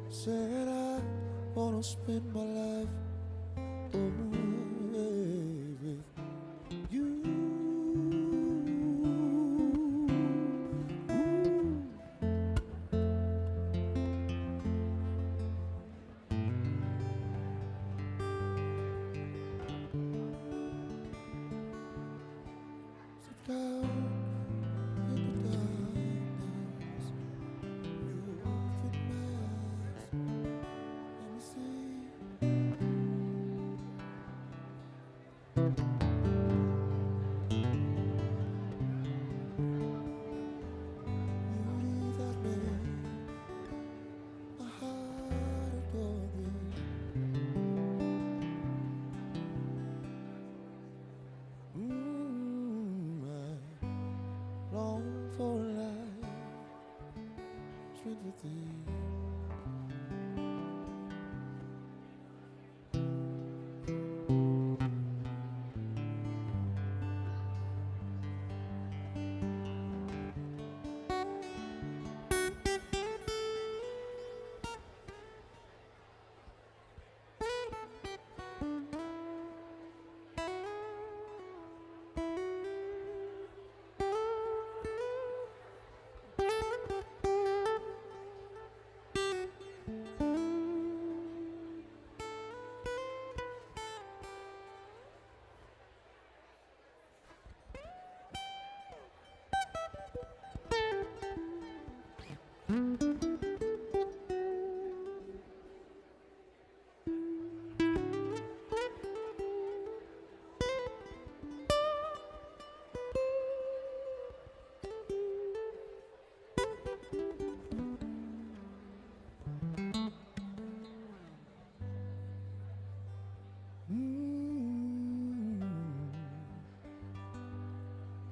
Said I wanna spend my life away with you. Sit down in the darkness, you open my eyes. Let me see. Beauty that made my heart adore thee. I long for a life spent with thee.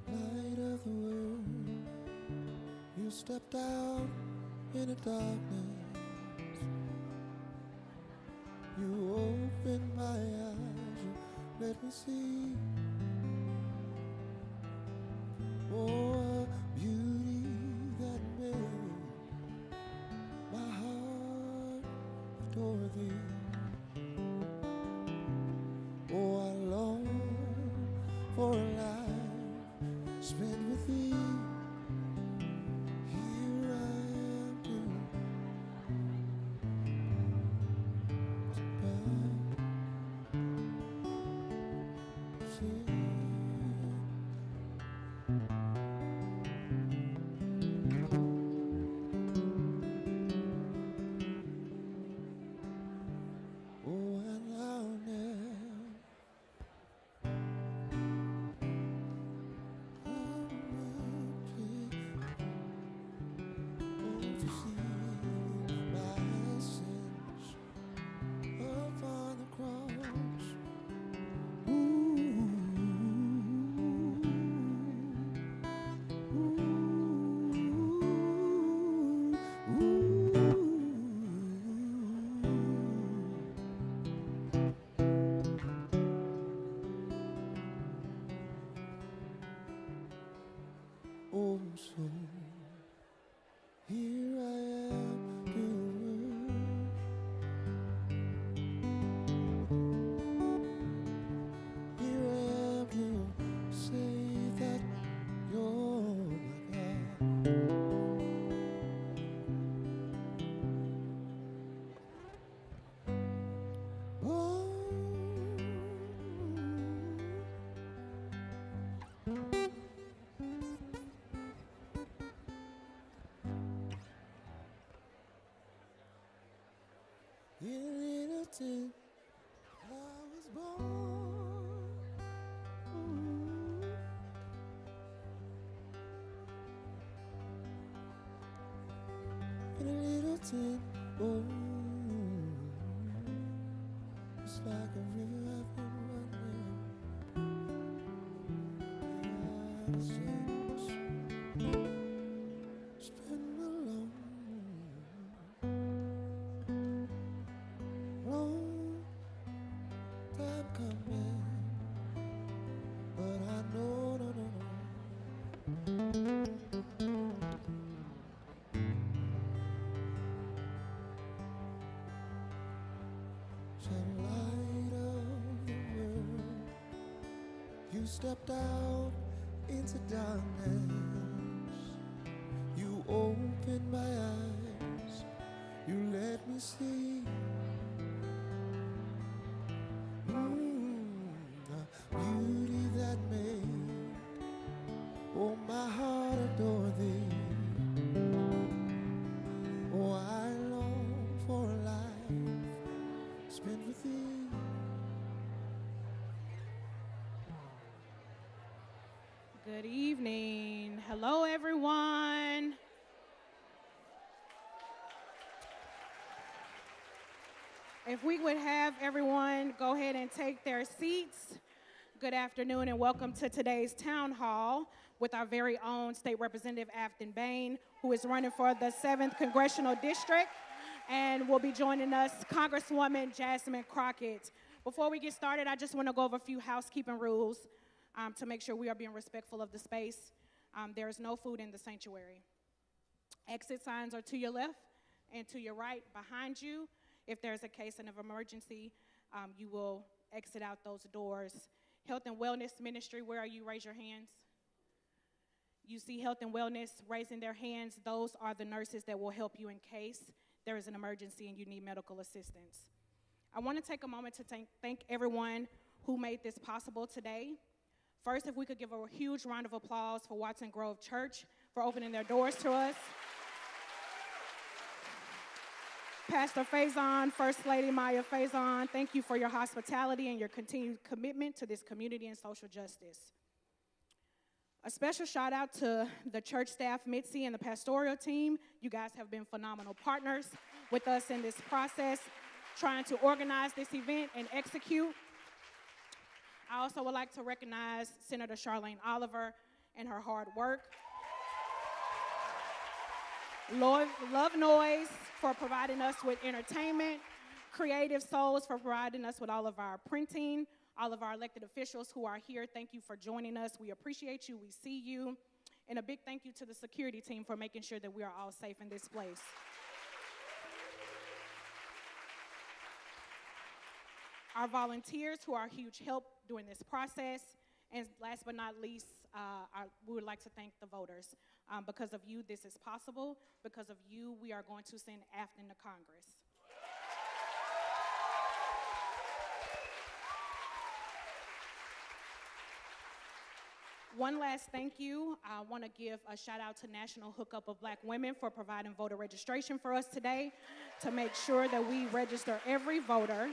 Light of the world, you stepped out in the darkness. You opened my eyes, you let me see. Oh, a beauty that made my heart adore thee. Oh, I long for a life spent with thee. Here I am to say, oh, and I'll never oh, so here I am to here I am to say that you're my God. 10, I was born. Ooh. In a little tent, oh, it's like a river I've been running. It's been a long time coming, but I know, no, no, no. Sunlight of the world, you stepped out into darkness. You opened my eyes, you let me see the beauty that made, oh, my heart adore thee. Oh, I long for a life spent with thee. Good evening. Hello, everyone. If we would have everyone go ahead and take their seats. Good afternoon and welcome to today's town hall with our very own State Representative Afton Bain, who is running for the 7th Congressional District, and will be joining us Congresswoman Jasmine Crockett. Before we get started, I just want to go over a few housekeeping rules to make sure we are being respectful of the space. There is no food in the sanctuary. Exit signs are to your left and to your right behind you. If there's a case of emergency, you will exit out those doors. Health and Wellness Ministry, where are you? Raise your hands. You see Health and Wellness raising their hands. Those are the nurses that will help you in case there is an emergency and you need medical assistance. I want to take a moment to thank everyone who made this possible today. First, if we could give a huge round of applause for Watson Grove Church for opening their doors to us. Pastor Faison, First Lady Maya Faison, thank you for your hospitality and your continued commitment to this community and social justice. A special shout out to the church staff, Mitzi, and the pastoral team. You guys have been phenomenal partners with us in this process, trying to organize this event and execute. I also would like to recognize Senator Charlene Oliver and her hard work. Love Noise for providing us with entertainment. Creative Souls for providing us with all of our printing. All of our elected officials who are here, thank you for joining us. We appreciate you. We see you. And a big thank you to the security team for making sure that we are all safe in this place. Our volunteers who are a huge help during this process. And last but not least, we would like to thank the voters. Because of you, this is possible. Because of you, we are going to send Afton to Congress. One last thank you. I want to give a shout out to National Hookup of Black Women for providing voter registration for us today to make sure that we register every voter.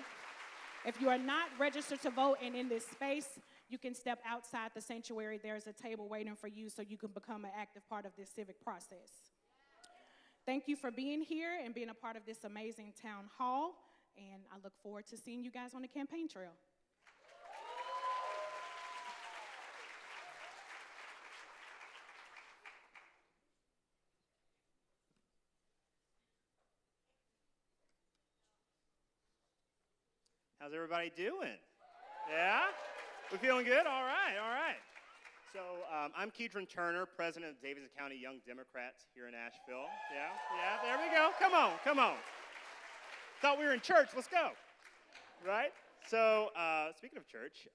If you are not registered to vote and in this space, you can step outside the sanctuary. There's a table waiting for you so you can become an active part of this civic process. Thank you for being here and being a part of this amazing town hall, and I look forward to seeing you guys on the campaign trail. How's everybody doing? Yeah? We feeling good? All right, all right. So I'm Keedron Turner, president of Davidson County Young Democrats here in Asheville. Yeah, there we go. Come on, come on. Thought we were in church. Let's go. Right? So speaking of church,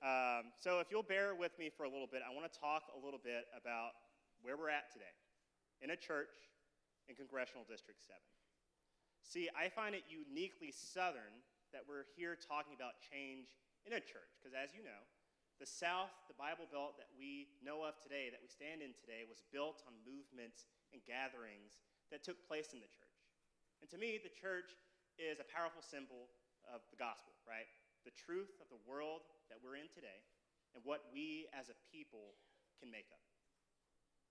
so if you'll bear with me for a little bit, I want to talk a little bit about where we're at today in a church in Congressional District 7. See, I find it uniquely Southern that we're here talking about change in a church, because as you know, the South, the Bible Belt that we know of today, that we stand in today, was built on movements and gatherings that took place in the church. And to me, the church is a powerful symbol of the gospel, right? The truth of the world that we're in today and what we as a people can make of it.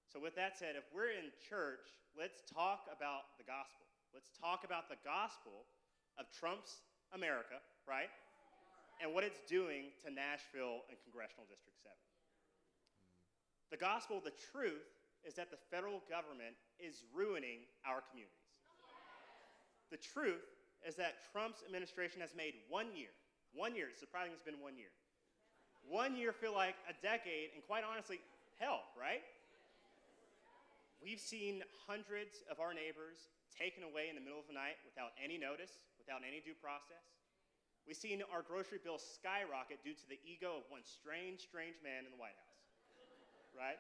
So with that said, if we're in church, let's talk about the gospel. Let's talk about the gospel of Trump's America, right? And what it's doing to Nashville and Congressional District 7. The gospel, the truth, is that the federal government is ruining our communities. The truth is that Trump's administration has made 1 year, it's surprising it's been 1 year. 1 year feel like a decade, and quite honestly, hell, right? We've seen hundreds of our neighbors taken away in the middle of the night without any notice, without any due process. We've seen our grocery bills skyrocket due to the ego of one strange man in the White House, right?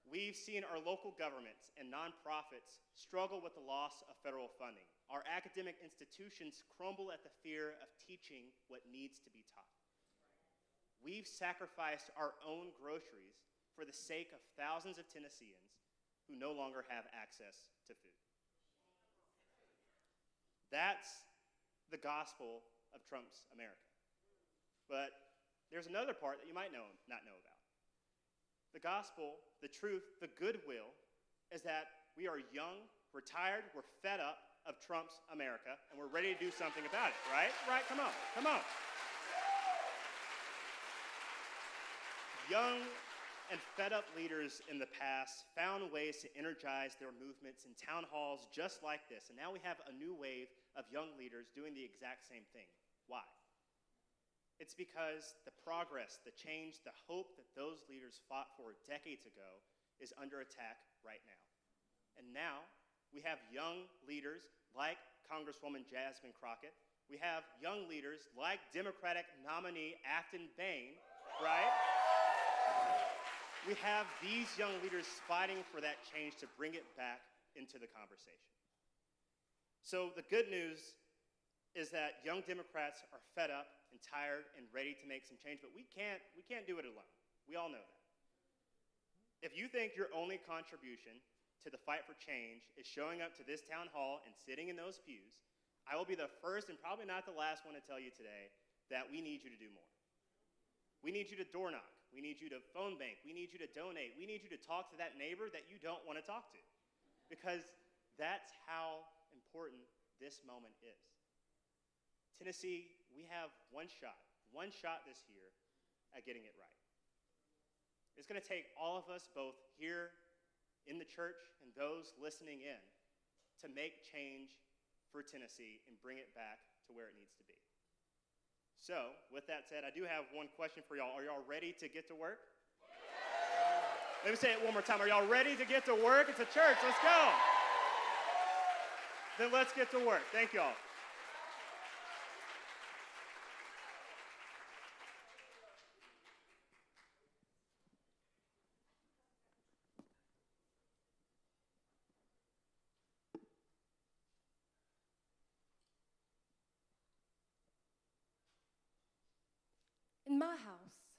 We've seen our local governments and nonprofits struggle with the loss of federal funding. Our academic institutions crumble at the fear of teaching what needs to be taught. We've sacrificed our own groceries for the sake of thousands of Tennesseans who no longer have access to food. That's the gospel of Trump's America. But there's another part that you might not know about. The gospel, the truth, the goodwill is that we are young, we're tired, we're fed up of Trump's America, and we're ready to do something about it, right? Right, come on. Young and fed up leaders in the past found ways to energize their movements in town halls just like this, and now we have a new wave of young leaders doing the exact same thing. Why? It's because the progress, the change, the hope that those leaders fought for decades ago is under attack right now. And now we have young leaders like Congresswoman Jasmine Crockett. We have young leaders like Democratic nominee Afton Bain, right? We have these young leaders fighting for that change to bring it back into the conversation. So the good news is that young Democrats are fed up and tired and ready to make some change, but we can't do it alone. We all know that. If you think your only contribution to the fight for change is showing up to this town hall and sitting in those pews, I will be the first and probably not the last one to tell you today that we need you to do more. We need you to door knock. We need you to phone bank. We need you to donate. We need you to talk to that neighbor that you don't want to talk to, because that's how important this moment is. Tennessee, we have one shot this year at getting it right. It's going to take all of us, both here in the church and those listening in, to make change for Tennessee and bring it back to where it needs to be. So, with that said, I do have one question for y'all. Are y'all ready to get to work? Let me say it one more time. Are y'all ready to get to work? It's a church. Let's go. Then let's get to work. Thank y'all. In my house,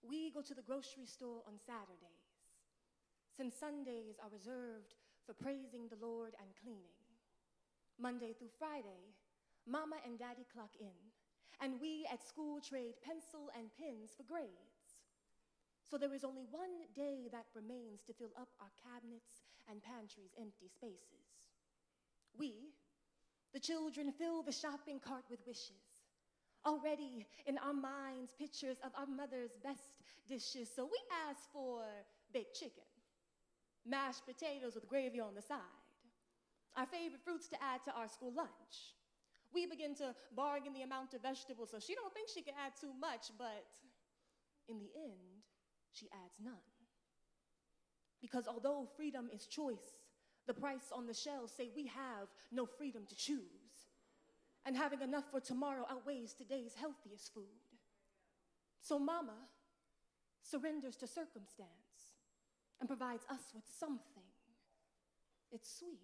we go to the grocery store on Saturdays, since Sundays are reserved for praising the Lord and cleaning. Monday through Friday, Mama and Daddy clock in, and we at school trade pencil and pens for grades. So there is only one day that remains to fill up our cabinets and pantry's empty spaces. We, the children, fill the shopping cart with wishes. Already in our minds, pictures of our mother's best dishes. So we ask for baked chicken, mashed potatoes with gravy on the side, our favorite fruits to add to our school lunch. We begin to bargain the amount of vegetables, so she don't think she can add too much, but in the end, she adds none. Because although freedom is choice, the price on the shelves say we have no freedom to choose. And having enough for tomorrow outweighs today's healthiest food. So Mama surrenders to circumstance and provides us with something. It's sweet,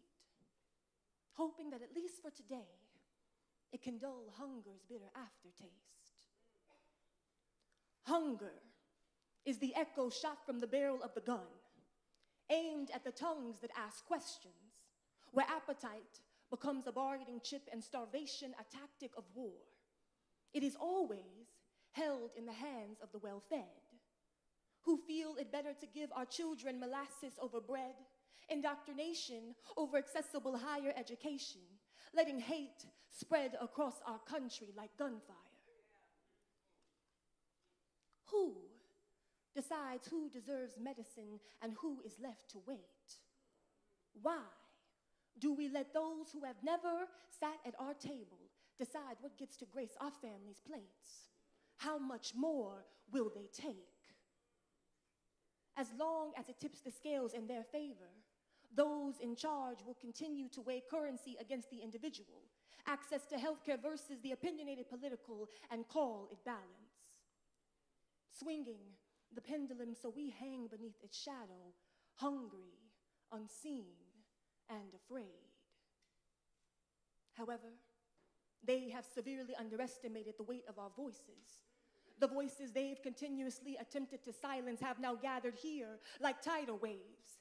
hoping that at least for today, it can dull hunger's bitter aftertaste. Hunger is the echo shot from the barrel of the gun, aimed at the tongues that ask questions, where appetite becomes a bargaining chip and starvation a tactic of war. It is always held in the hands of the well-fed, who feel it better to give our children molasses over bread, indoctrination over accessible higher education, letting hate spread across our country like gunfire. Who decides who deserves medicine and who is left to wait? Why do we let those who have never sat at our table decide what gets to grace our families' plates? How much more will they take? As long as it tips the scales in their favor, those in charge will continue to weigh currency against the individual, access to healthcare versus the opinionated political, and call it balance. Swinging the pendulum so we hang beneath its shadow, hungry, unseen, and afraid. However, they have severely underestimated the weight of our voices. The voices they've continuously attempted to silence have now gathered here like tidal waves,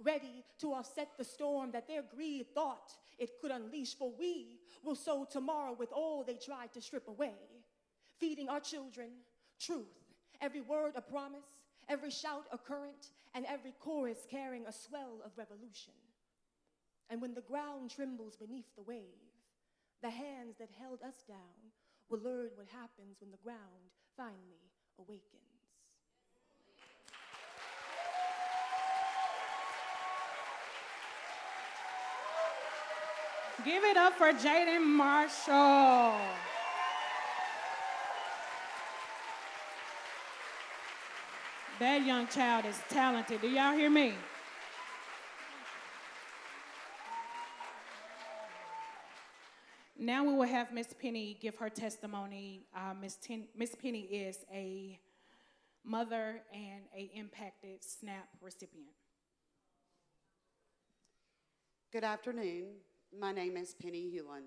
ready to offset the storm that their greed thought it could unleash, for we will sow tomorrow with all they tried to strip away, feeding our children truth, every word a promise, every shout a current, and every chorus carrying a swell of revolution. And when the ground trembles beneath the wave, the hands that held us down will learn what happens when the ground finally awakens. Give it up for Jaden Marshall. That young child is talented. Do y'all hear me? Now we will have Miss Penny give her testimony. Miss Penny is a mother and an impacted SNAP recipient. Good afternoon. My name is Penny Hewlin,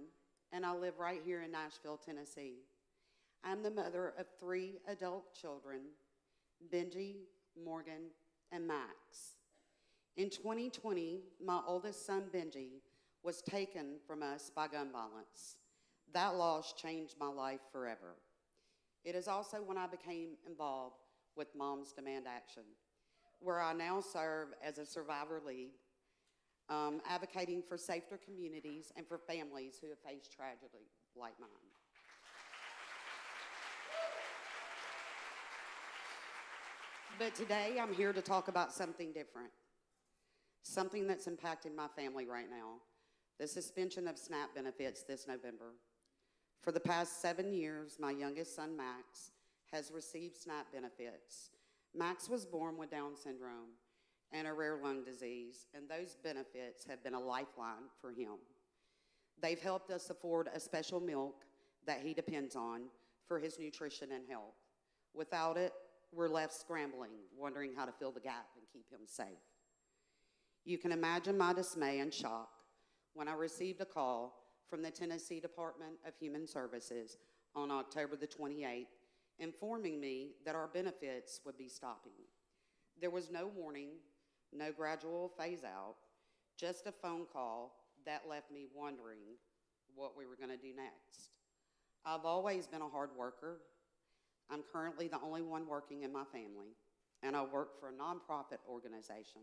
and I live right here in Nashville, Tennessee. I'm the mother of 3 adult children, Benji, Morgan, and Max. In 2020, my oldest son, Benji, was taken from us by gun violence. That loss changed my life forever. It is also when I became involved with Moms Demand Action, where I now serve as a survivor lead, advocating for safer communities and for families who have faced tragedy like mine. But today I'm here to talk about something different, something that's impacting my family right now, the suspension of SNAP benefits this November. For the past 7 years, my youngest son, Max, has received SNAP benefits. Max was born with Down syndrome and a rare lung disease, and those benefits have been a lifeline for him. They've helped us afford a special milk that he depends on for his nutrition and health. Without it, we're left scrambling, wondering how to fill the gap and keep him safe. You can imagine my dismay and shock when I received a call from the Tennessee Department of Human Services on October the 28th, informing me that our benefits would be stopping. There was no warning, no gradual phase out, just a phone call that left me wondering what we were going to do next. I've always been a hard worker. I'm currently the only one working in my family, and I work for a nonprofit organization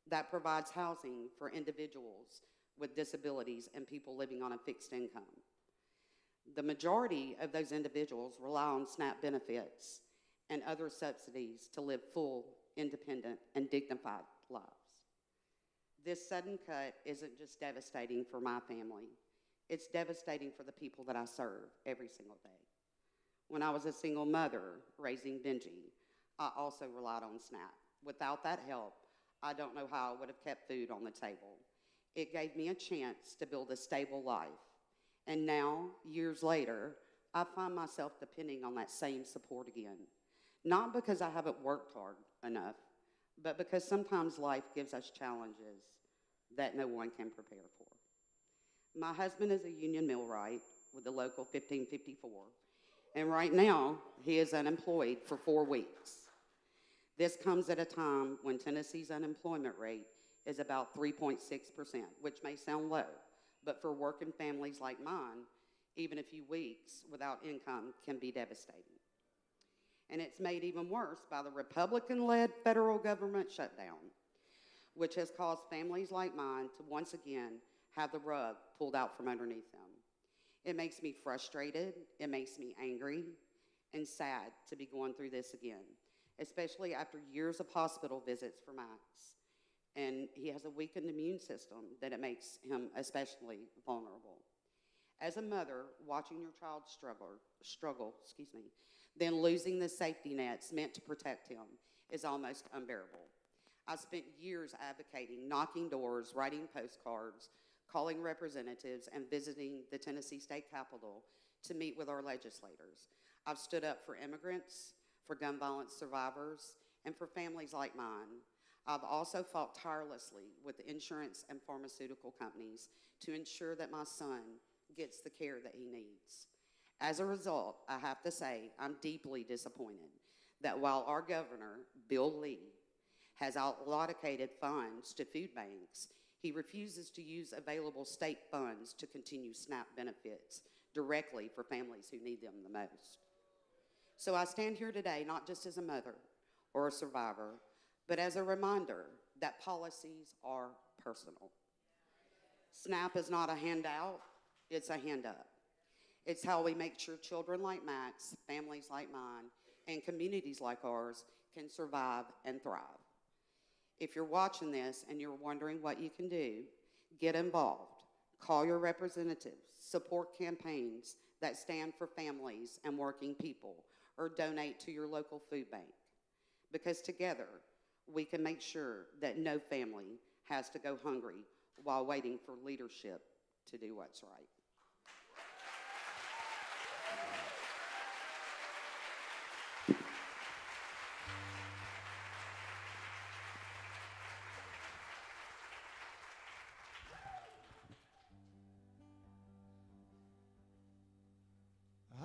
that provides housing for individuals with disabilities and people living on a fixed income. The majority of those individuals rely on SNAP benefits and other subsidies to live full, independent, and dignified lives. This sudden cut isn't just devastating for my family, it's devastating for the people that I serve every single day. When I was a single mother raising Benji, I also relied on SNAP. Without that help, I don't know how I would have kept food on the table. It gave me a chance to build a stable life. And now, years later, I find myself depending on that same support again. Not because I haven't worked hard enough, but because sometimes life gives us challenges that no one can prepare for. My husband is a union millwright with the local 1554, and right now, he is unemployed for 4 weeks. This comes at a time when Tennessee's unemployment rate is about 3.6%, which may sound low, But for working families like mine, even a few weeks without income can be devastating. And it's made even worse by the Republican-led federal government shutdown, which has caused families like mine to once again have the rug pulled out from underneath them. It makes me frustrated, it makes me angry, and sad to be going through this again, especially after years of hospital visits for Max. And he has a weakened immune system that it makes him especially vulnerable. As a mother, watching your child struggle, then losing the safety nets meant to protect him is almost unbearable. I spent years advocating, knocking doors, writing postcards, calling representatives, and visiting the Tennessee State Capitol to meet with our legislators. I've stood up for immigrants, for gun violence survivors, and for families like mine. I've also fought tirelessly with the insurance and pharmaceutical companies to ensure that my son gets the care that he needs. As a result, I have to say I'm deeply disappointed that while our governor, Bill Lee, has allocated funds to food banks, he refuses to use available state funds to continue SNAP benefits directly for families who need them the most. So I stand here today not just as a mother or a survivor, but as a reminder that policies are personal. SNAP is not a handout, it's a hand up. It's how we make sure children like Max, families like mine, and communities like ours can survive and thrive. If you're watching this and you're wondering what you can do, get involved. Call your representatives, support campaigns that stand for families and working people, or donate to your local food bank. Because together, we can make sure that no family has to go hungry while waiting for leadership to do what's right.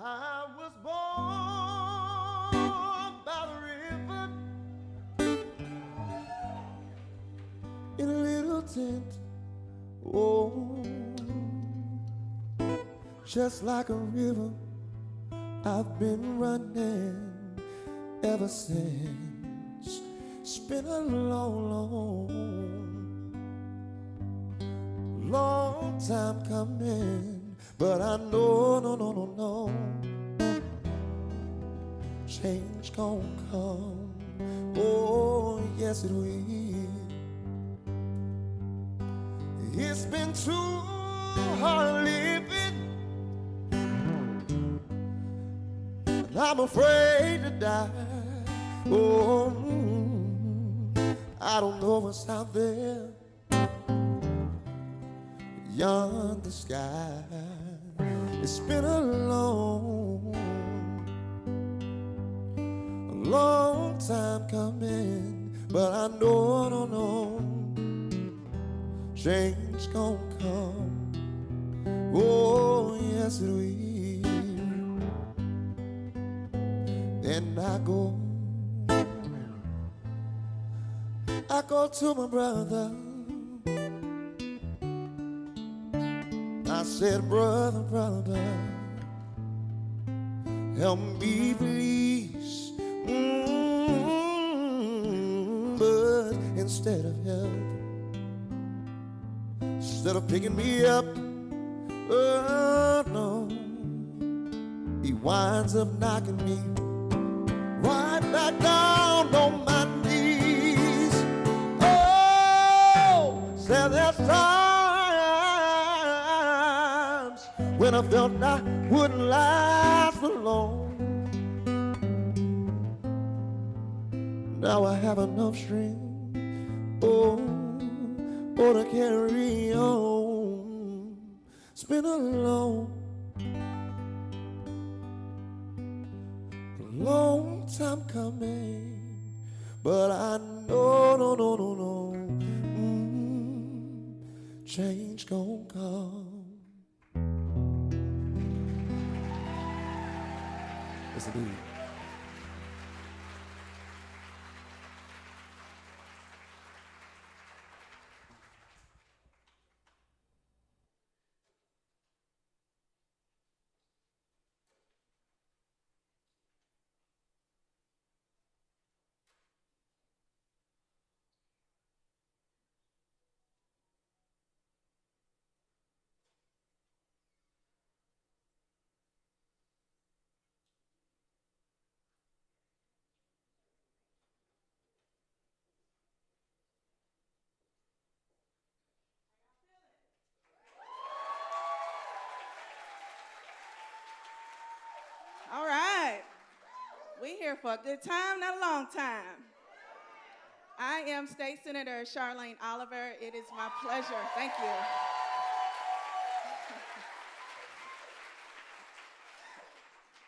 I was born by the river in a little tent, oh, just like a river I've been running ever since. It's been a long time coming, but I know, no, change gon' come. Oh, yes it will. It's been too hard living, and I'm afraid to die. Oh, I don't know what's out there beyond the sky. It's been a long time coming, but I know, no, change gon' come. Oh, yes it will. Then I go to my brother. I said, brother, help me please. But instead of picking me up, oh no, he winds up knocking me right back down on my knees. Oh, said there's times when I felt I wouldn't last for long. Now I have enough strength, oh, to carry on. It's been a long time coming, but I know, no, change gon' come. Yes, indeed. We here for a good time, not a long time. I am State Senator Charlene Oliver. It is my pleasure. Thank you.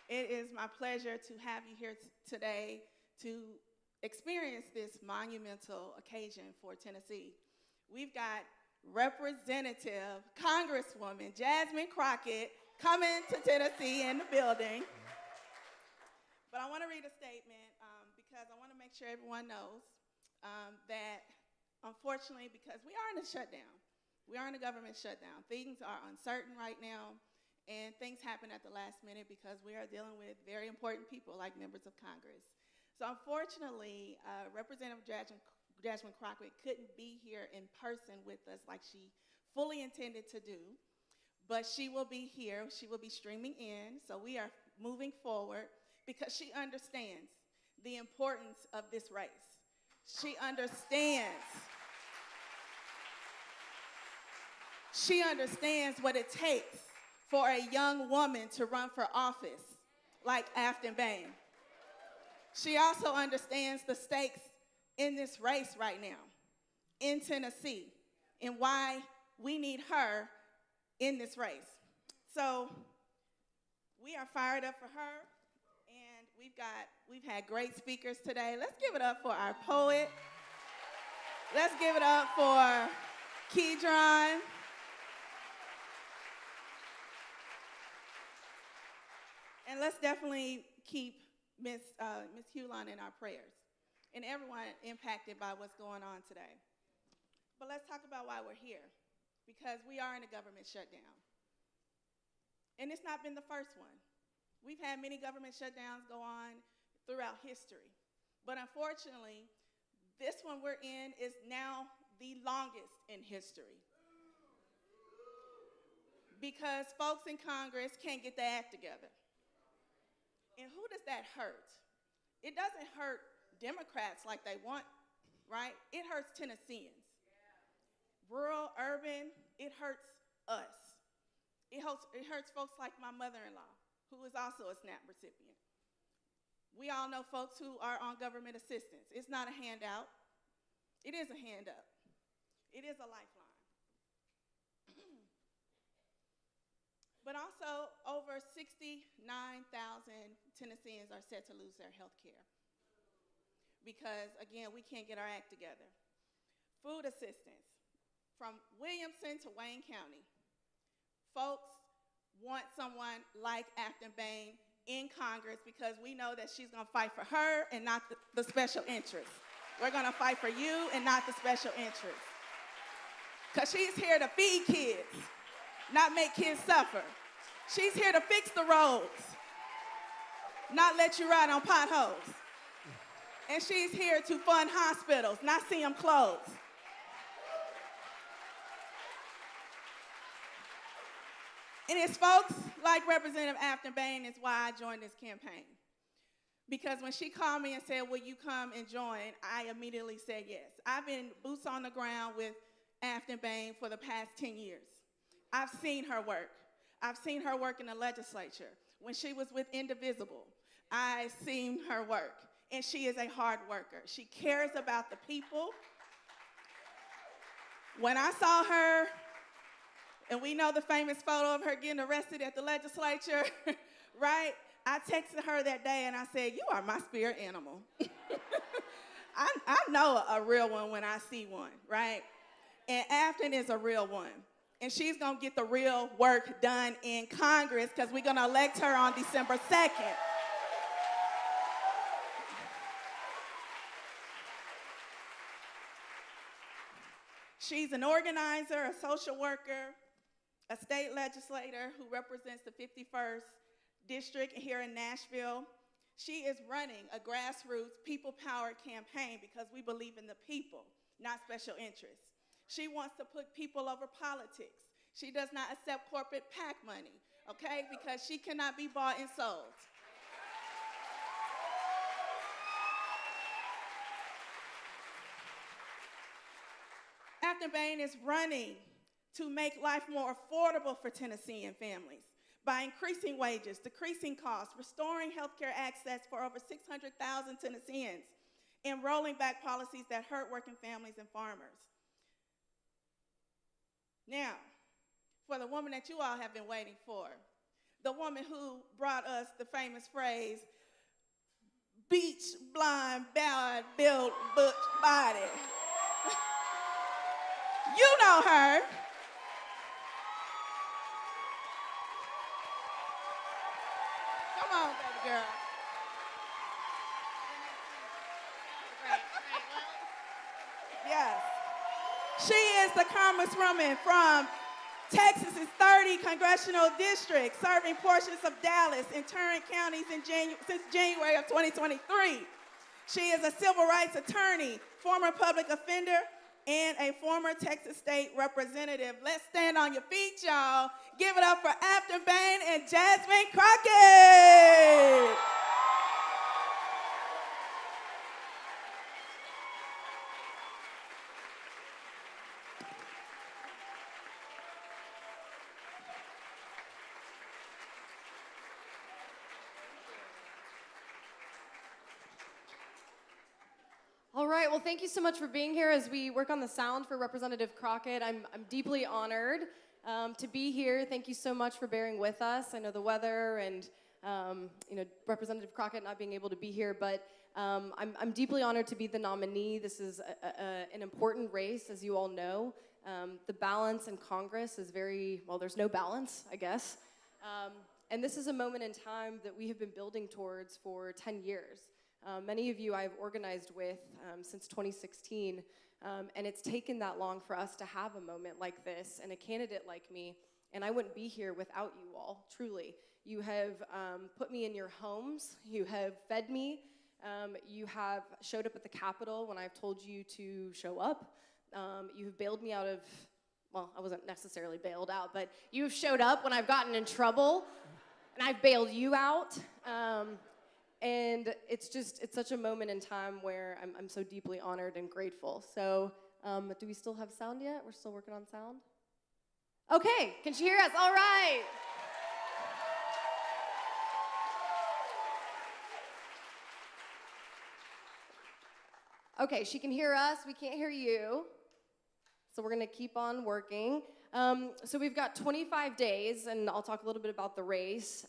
It is my pleasure to have you here today to experience this monumental occasion for Tennessee. We've got Representative Congresswoman Jasmine Crockett coming to Tennessee in the building. But I want to read a statement because I want to make sure everyone knows that unfortunately, because we are in a shutdown, we are in a government shutdown. Things are uncertain right now, and things happen at the last minute because we are dealing with very important people like members of Congress. So unfortunately, Representative Jasmine Crockett couldn't be here in person with us like she fully intended to do, but she will be here. She will be streaming in, so we are moving forward because she understands the importance of this race. She understands what it takes for a young woman to run for office like Afton Bain. She also understands the stakes in this race right now in Tennessee and why we need her in this race. So we are fired up for her, and we've had great speakers today. Let's give it up for our poet. Let's give it up for Kedron. And let's definitely keep Ms. Hulon in our prayers and everyone impacted by what's going on today. But let's talk about why we're here, because we are in a government shutdown. And it's not been the first one. We've had many government shutdowns go on throughout history. But unfortunately, this one we're in is now the longest in history, because folks in Congress can't get their act together. And who does that hurt? It doesn't hurt Democrats like they want, right? It hurts Tennesseans. Rural, urban, it hurts us. It hurts folks like my mother-in-law, who is also a SNAP recipient. We all know folks who are on government assistance. It's not a handout. It is a hand up. It is a lifeline. But also, over 69,000 Tennesseans are set to lose their health care because, again, we can't get our act together. Food assistance from Williamson to Wayne County. Folks want someone like Afton Bain in Congress because we know that she's going to fight for her and not the special interests. We're going to fight for you and not the special interests. Because she's here to feed kids, not make kids suffer. She's here to fix the roads, not let you ride on potholes. And she's here to fund hospitals, not see them close. And it's folks like Representative Afton Bain is why I joined this campaign. Because when she called me and said, will you come and join, I immediately said yes. I've been boots on the ground with Afton Bain for the past 10 years. I've seen her work. I've seen her work in the legislature. When she was with Indivisible, I've seen her work. And she is a hard worker. She cares about the people. When I saw her, and we know the famous photo of her getting arrested at the legislature, right? I texted her that day and I said, you are my spirit animal. I know a real one when I see one, right? And Afton is a real one. And she's going to get the real work done in Congress because we're going to elect her on December 2nd. She's an organizer, a social worker, a state legislator who represents the 51st district here in Nashville. She is running a grassroots people-powered campaign because we believe in the people, not special interests. She wants to put people over politics. She does not accept corporate PAC money, okay, because she cannot be bought and sold. Afton Bain is running to make life more affordable for Tennessean families by increasing wages, decreasing costs, restoring healthcare access for over 600,000 Tennesseans, and rolling back policies that hurt working families and farmers. Now, for the woman that you all have been waiting for, the woman who brought us the famous phrase, beach, blonde, ballad, built, butch, body. You know her. Come on, baby girl. Yes. She is the Congresswoman from Texas's 30 congressional district, serving portions of Dallas and Tarrant counties since January of 2023. She is a civil rights attorney, former public offender, and a former Texas state representative. Let's stand on your feet, y'all. Give it up for Afton Bain and Jasmine Crockett. All right, well, thank you so much for being here as we work on the sound for Representative Crockett. I'm deeply honored to be here. Thank you so much for bearing with us. I know the weather and Representative Crockett not being able to be here, but I'm deeply honored to be the nominee. This is an important race, as you all know. The balance in Congress is there's no balance, I guess. And this is a moment in time that we have been building towards for 10 years. Many of you I've organized with since 2016, and it's taken that long for us to have a moment like this and a candidate like me, and I wouldn't be here without you all, truly. You have put me in your homes, you have fed me, you have showed up at the Capitol when I've told you to show up, you have bailed me out of, well, I wasn't necessarily bailed out, but you've showed up when I've gotten in trouble, and I've bailed you out. And it's such a moment in time where I'm so deeply honored and grateful. So, do we still have sound yet? We're still working on sound? Okay, can she hear us? All right. Okay, she can hear us, we can't hear you. So we're gonna keep on working. So we've got 25 days, and I'll talk a little bit about the race.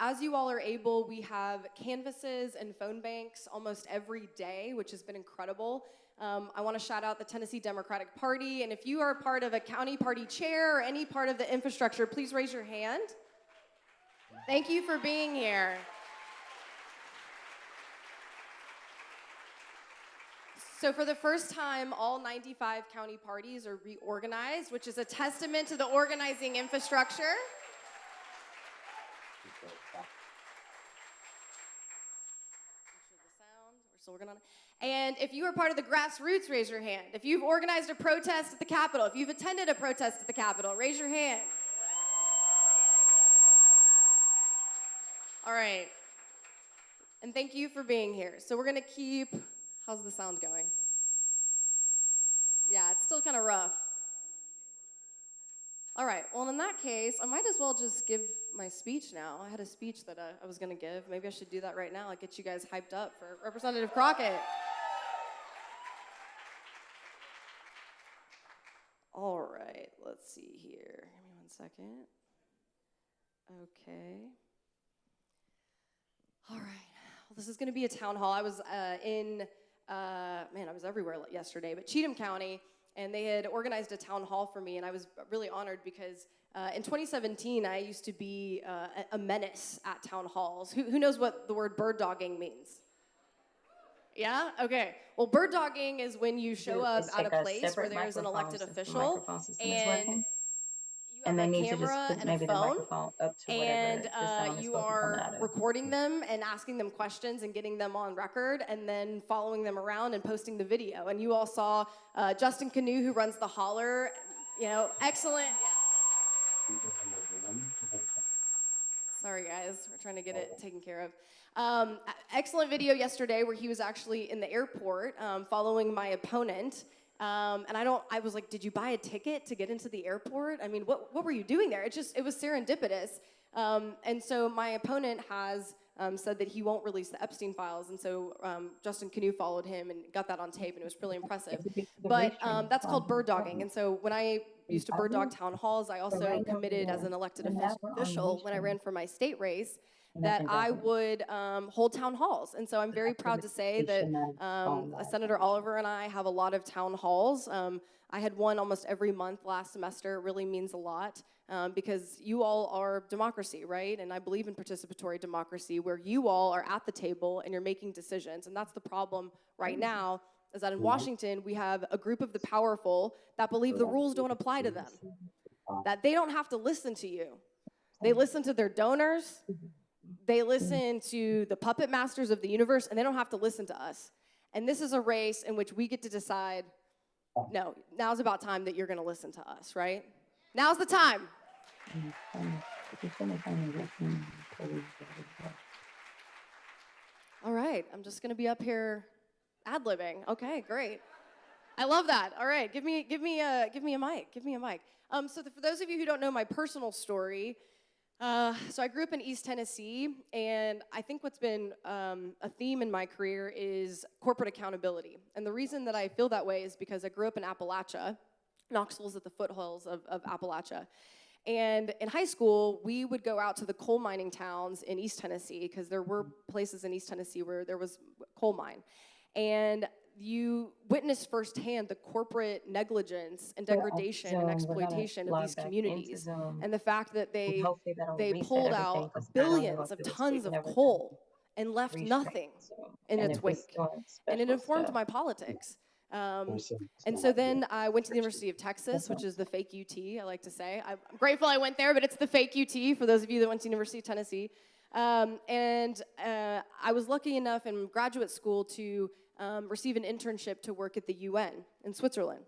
As you all are able, we have canvases and phone banks almost every day, which has been incredible. I want to shout out the Tennessee Democratic Party, and if you are part of a county party chair or any part of the infrastructure, please raise your hand. Thank you for being here. So for the first time, all 95 county parties are reorganized, which is a testament to the organizing infrastructure. We're still working on it. And if you are part of the grassroots, raise your hand. If you've organized a protest at the Capitol, if you've attended a protest at the Capitol, raise your hand. All right. And thank you for being here. So we're going to keep, how's the sound going? Yeah, it's still kind of rough. All right, well, in that case, I might as well just give my speech now. I had a speech that I was going to give. Maybe I should do that right now, like get you guys hyped up for Representative Crockett. All right, let's see here. Give me 1 second. Okay. All right, well, this is going to be a town hall. I was I was everywhere yesterday, but Cheatham County, and they had organized a town hall for me, and I was really honored because in 2017, I used to be a menace at town halls. Who knows what the word bird dogging means? Yeah? Okay. Well, bird dogging is when you show up at a place where there's an elected official, and you have a camera and a phone, and you are recording them and asking them questions and getting them on record and then following them around and posting the video. And you all saw Justin Canoe, who runs the Holler, excellent. Yeah. Sorry, guys. We're trying to get it taken care of. Excellent video yesterday where he was actually in the airport following my opponent. And I was like, did you buy a ticket to get into the airport? I mean, what were you doing there? It was serendipitous. And so my opponent has said that he won't release the Epstein files. And so Justin Canoe followed him and got that on tape, and it was really impressive. But that's called bird dogging. And so when I used to bird dog town halls, I also committed as an elected official when I ran for my state race that I would hold town halls. And so I'm very proud to say that Senator Oliver and I have a lot of town halls. I had one almost every month last semester. It really means a lot because you all are democracy, right? And I believe in participatory democracy where you all are at the table and you're making decisions. And that's the problem right now, is that in Washington, we have a group of the powerful that believe the rules don't apply to them, that they don't have to listen to you. They listen to their donors, they listen to the puppet masters of the universe, and they don't have to listen to us. And this is a race in which we get to decide, no, now's about time that you're going to listen to us, right? Now's the time. All right, I'm just going to be up here ad-libbing. Okay, great. I love that. All right, give me a mic. Give me a mic. For those of you who don't know my personal story, so I grew up in East Tennessee, and I think what's been a theme in my career is corporate accountability. And the reason that I feel that way is because I grew up in Appalachia. Knoxville's at the foothills of Appalachia. And in high school, we would go out to the coal mining towns in East Tennessee, because there were places in East Tennessee where there was coal mine. And you witness firsthand the corporate negligence and degradation and exploitation of these communities, and the fact that they pulled out billions of tons of coal and left nothing in its wake. And it informed my politics. And so then I went to the University of Texas, which is the fake UT, I like to say. I'm grateful I went there, but it's the fake UT for those of you that went to University of Tennessee. I was lucky enough in graduate school to receive an internship to work at the UN in Switzerland.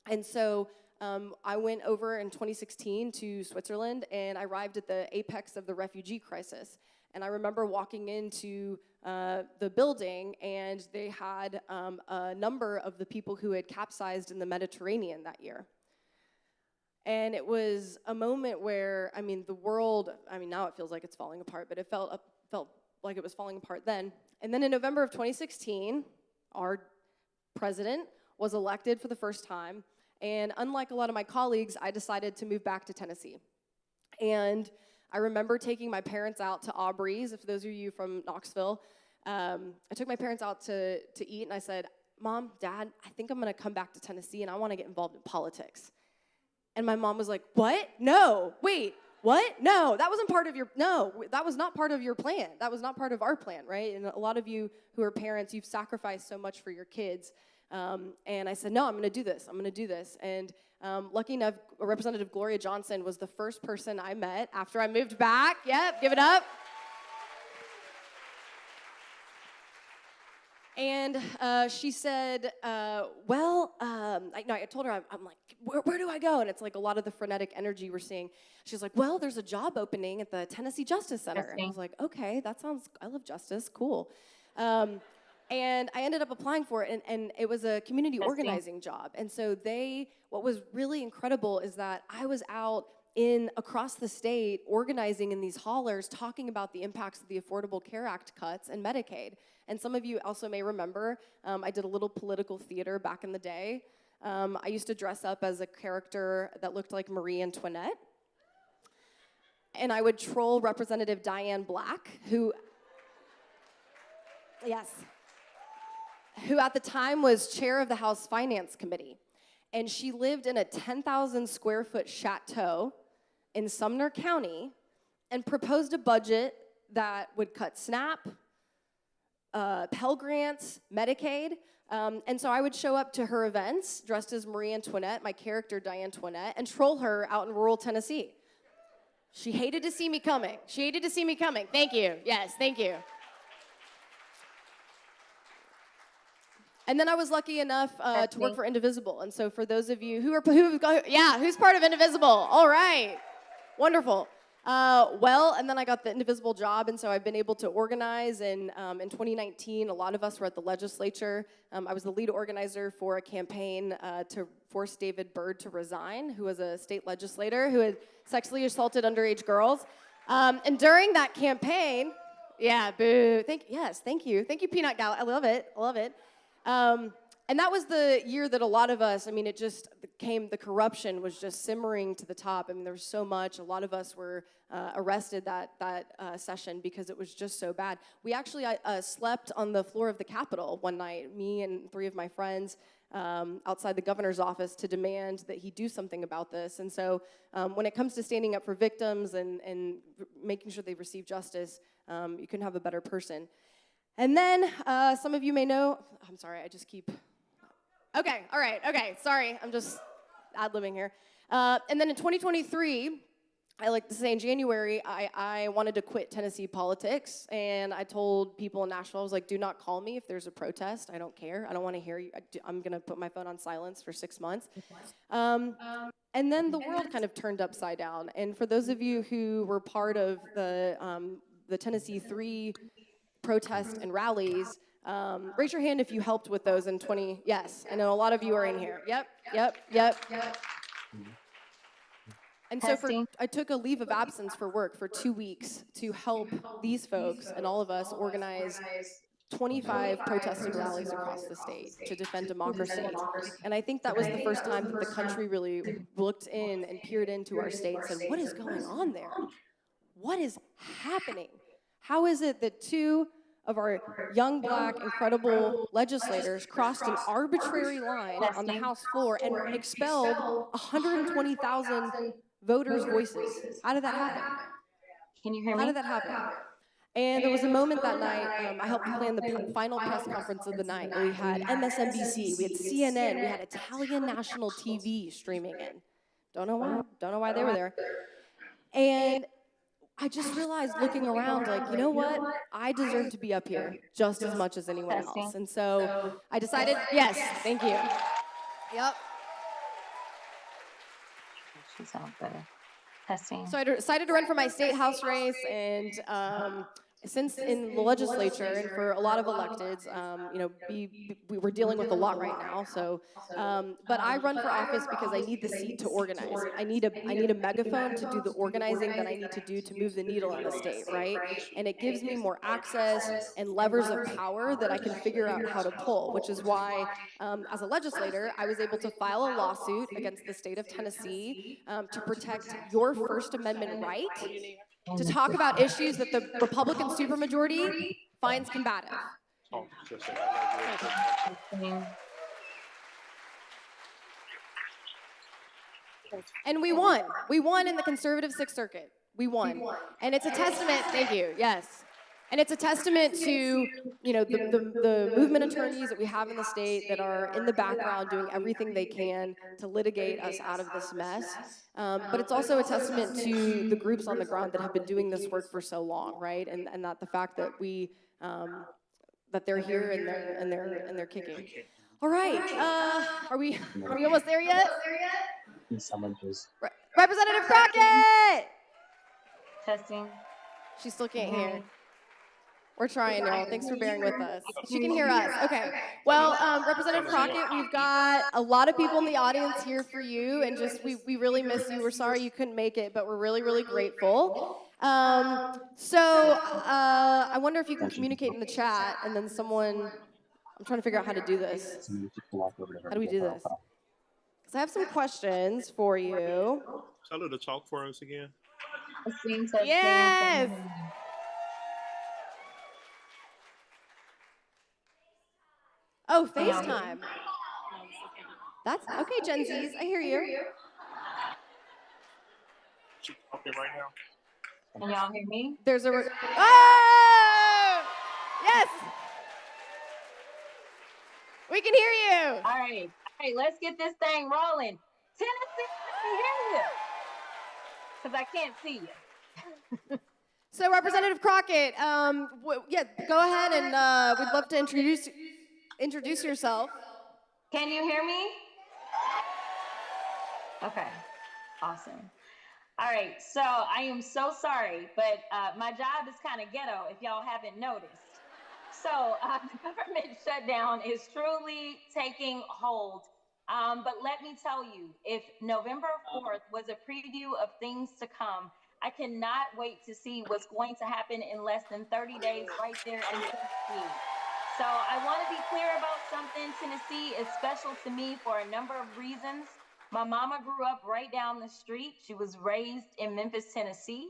And so I went over in 2016 to Switzerland, and I arrived at the apex of the refugee crisis. And I remember walking into the building, and they had a number of the people who had capsized in the Mediterranean that year. And it was a moment where, I mean, the world, I mean, now it feels like it's falling apart, but it felt like it was falling apart then. And then in November of 2016, our president was elected for the first time. And unlike a lot of my colleagues, I decided to move back to Tennessee. And I remember taking my parents out to Aubrey's, if those of you from Knoxville. I took my parents out to eat, and I said, Mom, Dad, I think I'm going to come back to Tennessee, and I want to get involved in politics. And my mom was like, what? No, wait, what? No, that wasn't part of your, no, that was not part of your plan. That was not part of our plan, right? And a lot of you who are parents, you've sacrificed so much for your kids. And I said, no, I'm going to do this. I'm going to do this. And lucky enough, Representative Gloria Johnson was the first person I met after I moved back. Yep, give it up. And she said, I told her, I'm like, where do I go? And it's like a lot of the frenetic energy we're seeing. She's like, well, there's a job opening at the Tennessee Justice Center. And I was like, okay, that sounds, I love justice, cool. And I ended up applying for it, and it was a community organizing job. And so what was really incredible is that I was out across the state organizing in these haulers, talking about the impacts of the Affordable Care Act cuts and Medicaid. And some of you also may remember, I did a little political theater back in the day. I used to dress up as a character that looked like Marie Antoinette. And I would troll Representative Diane Black, who at the time was chair of the House Finance Committee. And she lived in a 10,000 square foot chateau in Sumner County and proposed a budget that would cut SNAP, Pell Grants, Medicaid. And so I would show up to her events dressed as Marie Antoinette, my character Diane Antoinette, and troll her out in rural Tennessee. She hated to see me coming. She hated to see me coming. Thank you. Yes, thank you. And then I was lucky enough to work for Indivisible. And so for those of you who's part of Indivisible? All right, wonderful. Well, and then I got the indivisible job, and so I've been able to organize. And in 2019, a lot of us were at the legislature. I was the lead organizer for a campaign to force David Byrd to resign, who was a state legislator who had sexually assaulted underage girls. And during that campaign, yeah, boo. Thank you, Peanut Gal. I love it. And that was the year that a lot of us, I mean, it just the corruption was just simmering to the top. I mean, there was so much. A lot of us were arrested that session because it was just so bad. We actually slept on the floor of the Capitol one night, me and 3 of my friends, outside the governor's office to demand that he do something about this. And so when it comes to standing up for victims and making sure they receive justice, you couldn't have a better person. And then some of you may know, I'm sorry, I just keep... Okay, all right, okay, sorry, I'm just ad-libbing here. And then in 2023, I like to say in January, I wanted to quit Tennessee politics, and I told people in Nashville, I was like, do not call me if there's a protest. I don't care. I don't want to hear you. I'm going to put my phone on silence for 6 months. And then the world kind of turned upside down. And for those of you who were part of the Tennessee 3 protests and rallies, raise your hand if you helped with those in 20, yes, I know a lot of you are in here. Yep. And so I took a leave of absence for work for 2 weeks to help these folks and all of us organize 25 protests and rallies across the state to defend democracy. And I think that was the first time that the country really looked in and peered into our state and said, what is going on there? What is happening? How is it that 2 of our young, black, incredible legislators crossed an arbitrary line on the House floor and expelled 120,000 voters' voices? How did that happen? Can you hear me? How did that happen? And there was a moment that night, I helped plan the final press conference of the night. We had MSNBC, we had CNN, we had Italian national TV streaming in. Don't know why they were there. And I just realized looking around, like, you know what? I deserve to be up here just as much as anyone else. And so I decided, yes, thank you. Yep. She's out there. Testing. So I decided to run for my state house race, and since in the legislature and for a lot of electeds, we're dealing with a lot right now. So, but I run for office because I need the seat to organize. I need a megaphone to do the organizing that I need to do to move the needle in the state, right? And it gives me more access and levers of power that I can figure out how to pull, which is why, as a legislator, I was able to file a lawsuit against the state of Tennessee to protect your First Amendment right to talk about issues that the Republican supermajority finds combative. And we won. We won in the conservative Sixth Circuit. We won. And it's a testament, thank you, yes. And it's a testament to, the movement attorneys that we have in the state that are in the background doing everything they can to litigate us out of this mess. But it's also a testament to the groups on the ground that have been doing this work for so long, right? And that the fact that that they're here and they're kicking. All right, are we almost there yet? Someone just... Representative Crockett! Testing. She still can't hear. We're trying, y'all. Thanks for bearing with us. She can hear us. Okay. Well, Representative Crockett, we've got a lot of people in the audience here for you, and just we really miss you. We're sorry you couldn't make it, but we're really, really grateful. I wonder if you can communicate in the chat, and then someone... I'm trying to figure out how to do this. How do we do this? Because I have some questions for you. Tell her to talk for us again. Yes! Oh, FaceTime. That's okay, Gen Zs. I hear you. She's talking right now. Can y'all hear me? There's a... Oh! Yes! We can hear you. All right, let's get this thing rolling. Tennessee, I can hear you. Because I can't see you. So, Representative Crockett, go ahead, and we'd love to introduce yourself. Can you hear me? Okay, awesome. All right, so I am so sorry, but my job is kind of ghetto if y'all haven't noticed. So the government shutdown is truly taking hold. But let me tell you, if November 4th was a preview of things to come, I cannot wait to see what's going to happen in less than 30 days right there in Tennessee. So I want to be clear about something. Tennessee is special to me for a number of reasons. My mama grew up right down the street. She was raised in Memphis, Tennessee.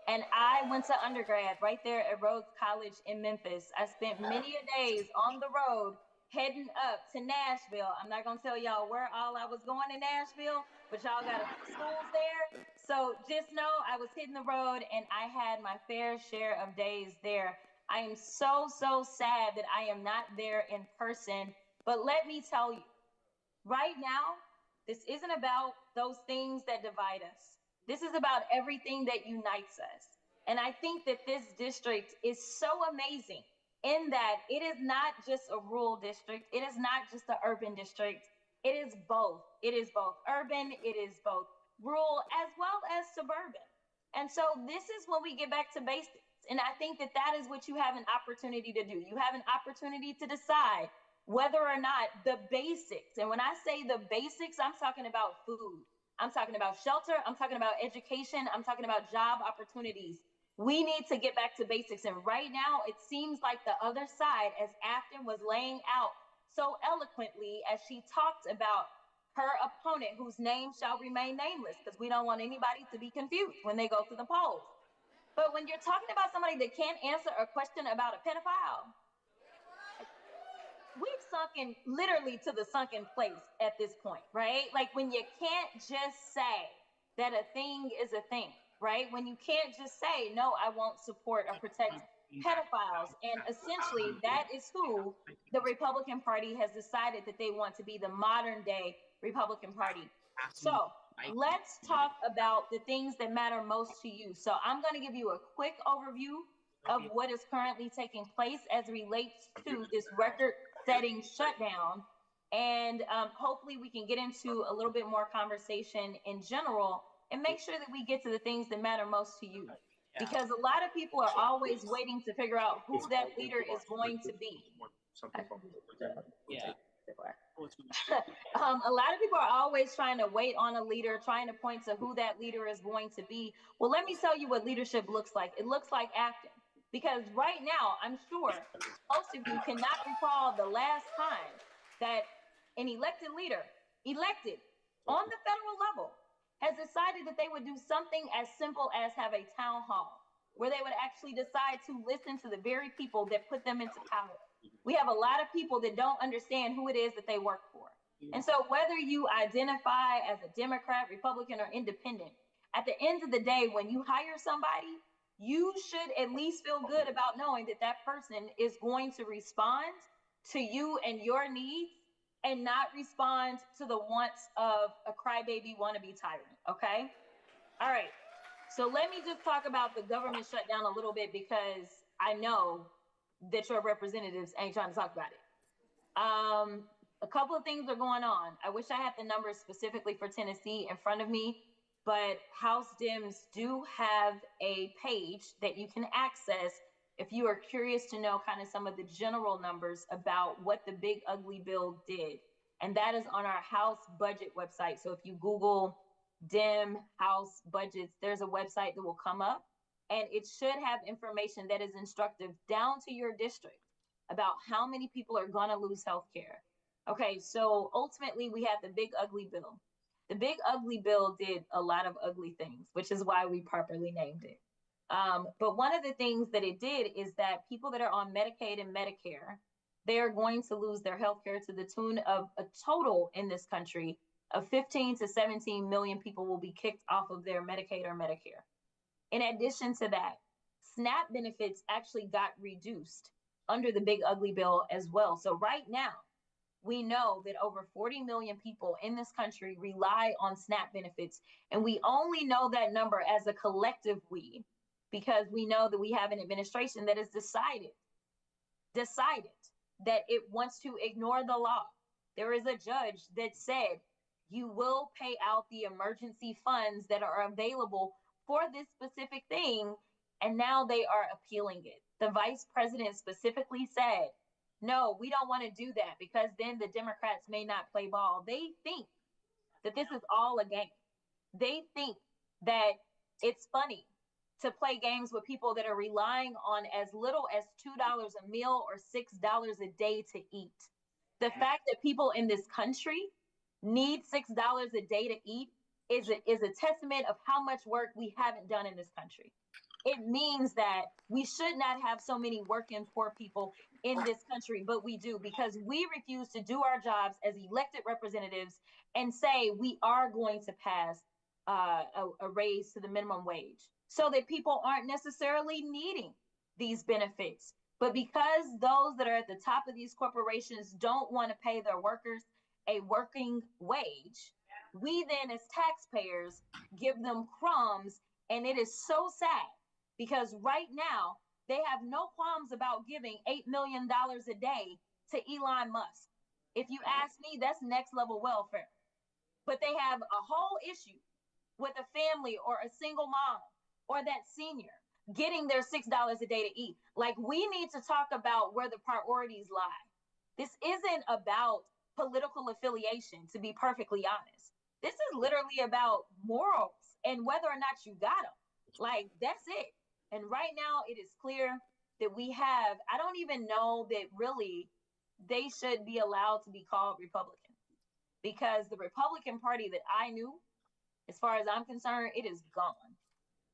And I went to undergrad right there at Rhodes College in Memphis. I spent many a days on the road heading up to Nashville. I'm not gonna tell y'all where all I was going in Nashville, but y'all got a few schools there. So just know I was hitting the road and I had my fair share of days there. I am so, so sad that I am not there in person. But let me tell you, right now, this isn't about those things that divide us. This is about everything that unites us. And I think that this district is so amazing in that it is not just a rural district, it is not just an urban district. It is both. It is both urban, it is both rural, as well as suburban. And so this is when we get back to basics. And I think that that is what you have an opportunity to do. You have an opportunity to decide whether or not the basics, and when I say the basics, I'm talking about food, I'm talking about shelter, I'm talking about education, I'm talking about job opportunities. We need to get back to basics. And right now, it seems like the other side, as Afton was laying out so eloquently as she talked about her opponent, whose name shall remain nameless, because we don't want anybody to be confused when they go to the polls. But when you're talking about somebody that can't answer a question about a pedophile, we've sunken literally to the sunken place at this point, right? Like when you can't just say that a thing is a thing, right? When you can't just say, no, I won't support or protect pedophiles. And essentially, that is who the Republican Party has decided that they want to be the modern day Republican Party. So let's talk about the things that matter most to you. So I'm going to give you a quick overview of what is currently taking place as it relates to this record-setting shutdown. And hopefully we can get into a little bit more conversation in general and make sure that we get to the things that matter most to you. Because a lot of people are always waiting to figure out who that leader is going to be. Yeah. A lot of people are always trying to wait on a leader, trying to point to who that leader is going to be. Well, let me tell you what leadership looks like. It looks like acting. Because right now, I'm sure most of you cannot recall the last time that an elected leader, elected on the federal level, has decided that they would do something as simple as have a town hall where they would actually decide to listen to the very people that put them into power. We have a lot of people that don't understand who it is that they work for. And so whether you identify as a Democrat, Republican, or independent, at the end of the day, when you hire somebody, you should at least feel good about knowing that that person is going to respond to you and your needs and not respond to the wants of a crybaby wannabe tyrant, okay? All right, so let me just talk about the government shutdown a little bit because I know that your representatives ain't trying to talk about it. A couple of things are going on. I wish I had the numbers specifically for Tennessee in front of me, but House Dems do have a page that you can access if you are curious to know kind of some of the general numbers about what the big ugly bill did. And that is on our House budget website. So if you Google Dem House budgets, there's a website that will come up and it should have information that is instructive down to your district about how many people are gonna lose health care. Okay, so ultimately we had the big ugly bill. The big ugly bill did a lot of ugly things, which is why we properly named it. But one of the things that it did is that people that are on Medicaid and Medicare, they are going to lose their health care to the tune of a total in this country of 15 to 17 million people will be kicked off of their Medicaid or Medicare. In addition to that, SNAP benefits actually got reduced under the big ugly bill as well. So right now, we know that over 40 million people in this country rely on SNAP benefits. And we only know that number as a collective we, because we know that we have an administration that has decided that it wants to ignore the law. There is a judge that said you will pay out the emergency funds that are available for this specific thing. And now they are appealing it. The vice president specifically said, no, we don't want to do that because then the Democrats may not play ball. They think that this is all a game. They think that it's funny to play games with people that are relying on as little as $2 a meal or $6 a day to eat. The fact that people in this country need $6 a day to eat is a testament of how much work we haven't done in this country. It means that we should not have so many working poor people in this country, but we do because we refuse to do our jobs as elected representatives and say we are going to pass a raise to the minimum wage so that people aren't necessarily needing these benefits. But because those that are at the top of these corporations don't want to pay their workers a working wage, we then as taxpayers give them crumbs. And it is so sad because right now they have no qualms about giving $8 million a day to Elon Musk. If you ask me, that's next level welfare. But they have a whole issue with a family or a single mom or that senior getting their $6 a day to eat. Like, we need to talk about where the priorities lie. This isn't about political affiliation, to be perfectly honest. This is literally about morals and whether or not you got them. Like, that's it. And right now it is clear that we have, I don't even know that really they should be allowed to be called Republican, because the Republican Party that I knew, as far as I'm concerned, it is gone.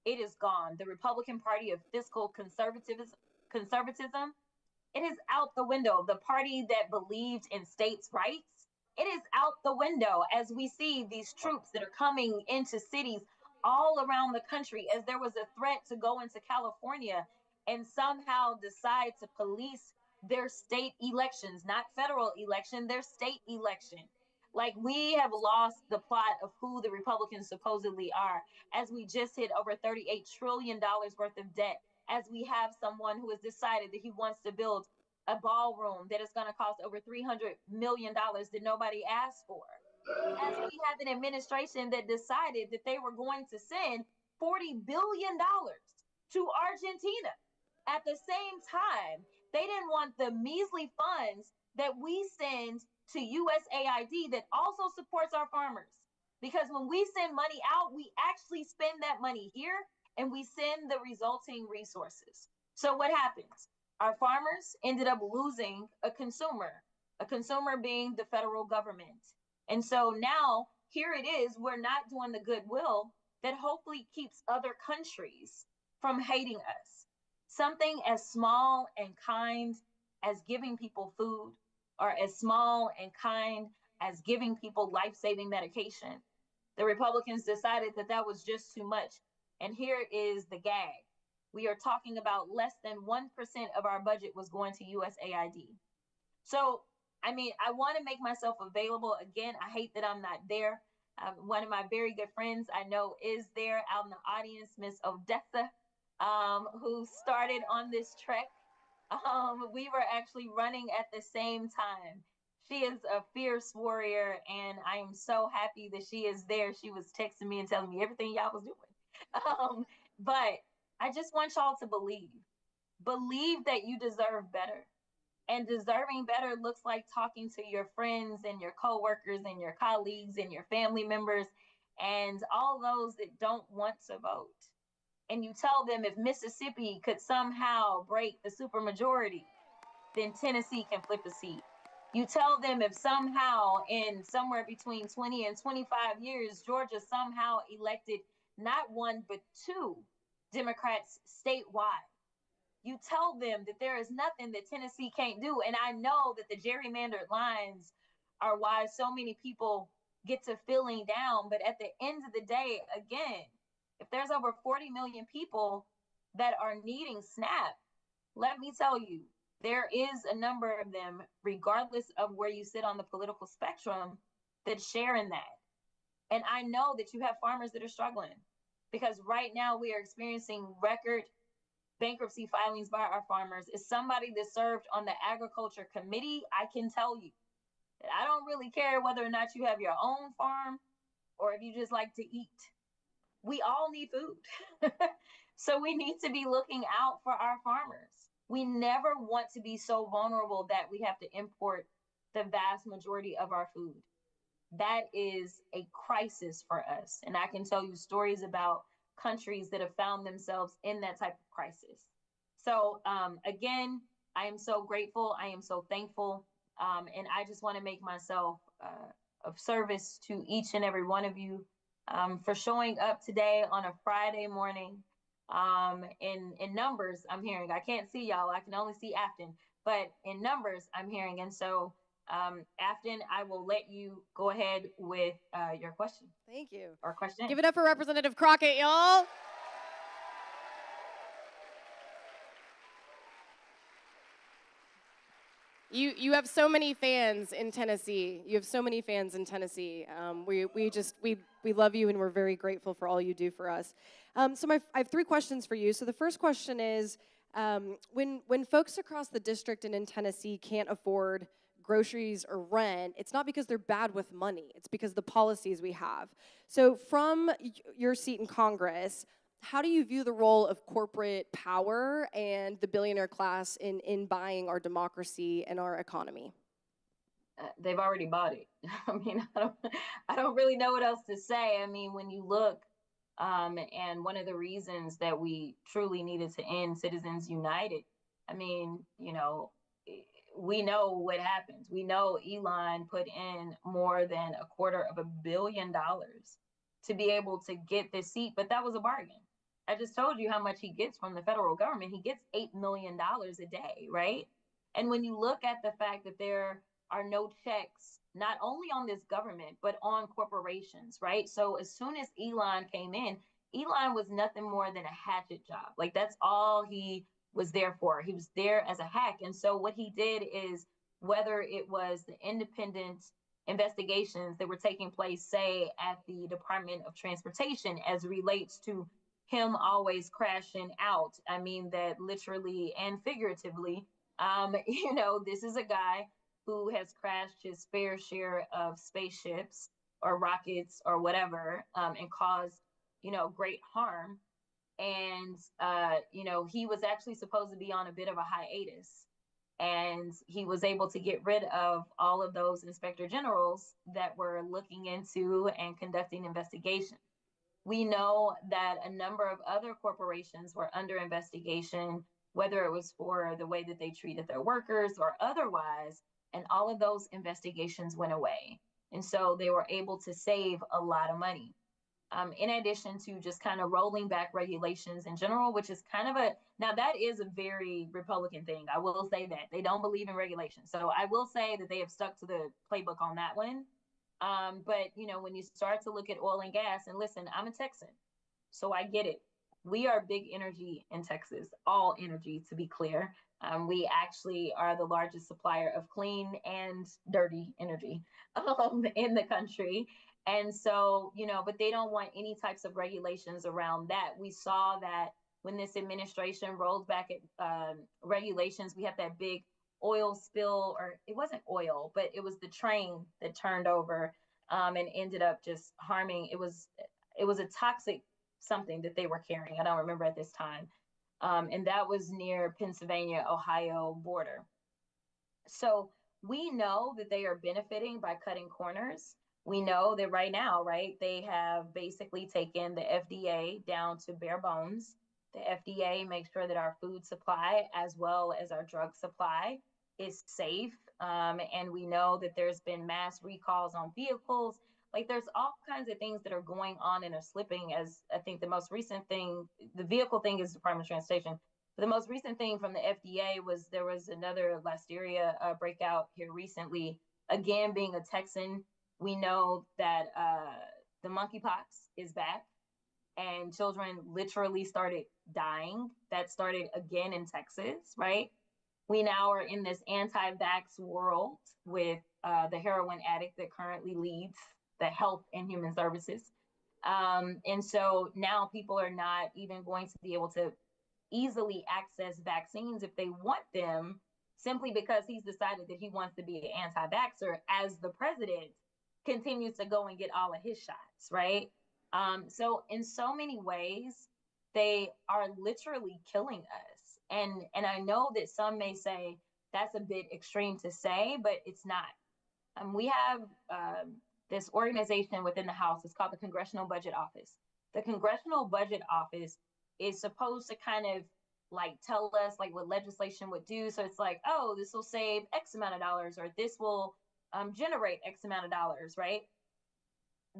It is gone. The Republican Party of fiscal conservatism, it is out the window. The party that believed in states' rights, it is out the window as we see these troops that are coming into cities all around the country, as there was a threat to go into California and somehow decide to police their state elections, not federal election, their state election. Like, we have lost the plot of who the Republicans supposedly are, as we just hit over $38 trillion worth of debt, as we have someone who has decided that he wants to build a ballroom that is going to cost over $300 million that nobody asked for, as we have an administration that decided that they were going to send $40 billion to Argentina. At the same time, they didn't want the measly funds that we send to USAID that also supports our farmers. Because when we send money out, we actually spend that money here and we send the resulting resources. So what happens? Our farmers ended up losing a consumer being the federal government. And so now here it is, we're not doing the goodwill that hopefully keeps other countries from hating us. Something as small and kind as giving people food, or as small and kind as giving people life-saving medication. The Republicans decided that that was just too much. And here is the gag. We are talking about less than 1% of our budget was going to USAID. So, I mean, I want to make myself available. Again, I hate that I'm not there. One of my very good friends I know is there out in the audience, Miss Odessa, who started on this trek. We were actually running at the same time. She is a fierce warrior, and I am so happy that she is there. She was texting me and telling me everything y'all was doing. But I just want y'all to believe that you deserve better. And deserving better looks like talking to your friends and your coworkers and your colleagues and your family members and all those that don't want to vote. And you tell them if Mississippi could somehow break the supermajority, then Tennessee can flip a seat. You tell them if somehow in somewhere between 20 and 25 years, Georgia somehow elected not one, but two Democrats statewide. You tell them that there is nothing that Tennessee can't do. And I know that the gerrymandered lines are why so many people get to feeling down. But at the end of the day, again, if there's over 40 million people that are needing SNAP, let me tell you, there is a number of them, regardless of where you sit on the political spectrum, that share in that. And I know that you have farmers that are struggling, because right now we are experiencing record bankruptcy filings by our farmers. As somebody that served on the agriculture committee, I can tell you I don't really care whether or not you have your own farm or if you just like to eat. We all need food. So we need to be looking out for our farmers. We never want to be so vulnerable that we have to import the vast majority of our food. That is a crisis for us. And I can tell you stories about countries that have found themselves in that type of crisis. So, again, I am so grateful. I am so thankful. And I just want to make myself of service to each and every one of you for showing up today on a Friday morning. In numbers, I'm hearing. I can't see y'all. I can only see Afton. But in numbers, I'm hearing. And so, Afton, I will let you go ahead with your question. Thank you. Or question. Give it up for Representative Crockett, y'all. You have so many fans in Tennessee. You have so many fans in Tennessee. We love you, and we're very grateful for all you do for us. I have 3 questions for you. So the first question is, when folks across the district and in Tennessee can't afford groceries or rent, it's not because they're bad with money. It's because the policies we have. So from your seat in Congress, how do you view the role of corporate power and the billionaire class in buying our democracy and our economy? They've already bought it. I mean, I don't really know what else to say. I mean, when you look, and one of the reasons that we truly needed to end Citizens United, I mean, we know what happens. We know Elon put in more than $250 million to be able to get this seat, but that was a bargain. I just told you how much he gets from the federal government. He gets $8 million a day, right? And when you look at the fact that there are no checks, not only on this government, but on corporations, right? So as soon as Elon came in, Elon was nothing more than a hatchet job. Like, that's all he was there for. He was there as a hack. And so what he did is, whether it was the independent investigations that were taking place, say, at the Department of Transportation, as relates to him always crashing out. I mean that literally and figuratively. This is a guy who has crashed his fair share of spaceships or rockets or whatever, and caused, great harm. And, he was actually supposed to be on a bit of a hiatus. And he was able to get rid of all of those inspector generals that were looking into and conducting investigations. We know that a number of other corporations were under investigation, whether it was for the way that they treated their workers or otherwise, and all of those investigations went away. And so they were able to save a lot of money. In addition to just kind of rolling back regulations in general, which is kind of now that is a very Republican thing. I will say that they don't believe in regulation. So I will say that they have stuck to the playbook on that one. But when you start to look at oil and gas, and listen, I'm a Texan, so I get it. We are big energy in Texas, all energy, to be clear. We actually are the largest supplier of clean and dirty energy in the country. And so, but they don't want any types of regulations around that. We saw that when this administration rolled back at regulations, we have that big oil spill, or it wasn't oil, but it was the train that turned over and ended up just harming. It was a toxic something that they were carrying. I don't remember at this time. And that was near Pennsylvania, Ohio border. So we know that they are benefiting by cutting corners. We know that right now, right, they have basically taken the FDA down to bare bones. The FDA makes sure that our food supply, as well as our drug supply, is safe. And we know that there's been mass recalls on vehicles. Like, there's all kinds of things that are going on and are slipping. As I think the most recent thing, the vehicle thing is Department of Transportation. But the most recent thing from the FDA was there was another listeria breakout here recently. Again, being a Texan, we know that the monkeypox is back, and children literally started dying. That started again in Texas, right? We now are in this anti-vax world with the heroin addict that currently leads the Health and Human Services. And so now people are not even going to be able to easily access vaccines if they want them, simply because he's decided that he wants to be an anti-vaxxer as the president continues to go and get all of his shots, right? So in so many ways, they are literally killing us. And I know that some may say that's a bit extreme to say, but it's not. We have this organization within the House. It's called the Congressional Budget Office. The Congressional Budget Office is supposed to kind of like tell us like what legislation would do. So it's like, oh, this will save X amount of dollars, or this will generate X amount of dollars, right?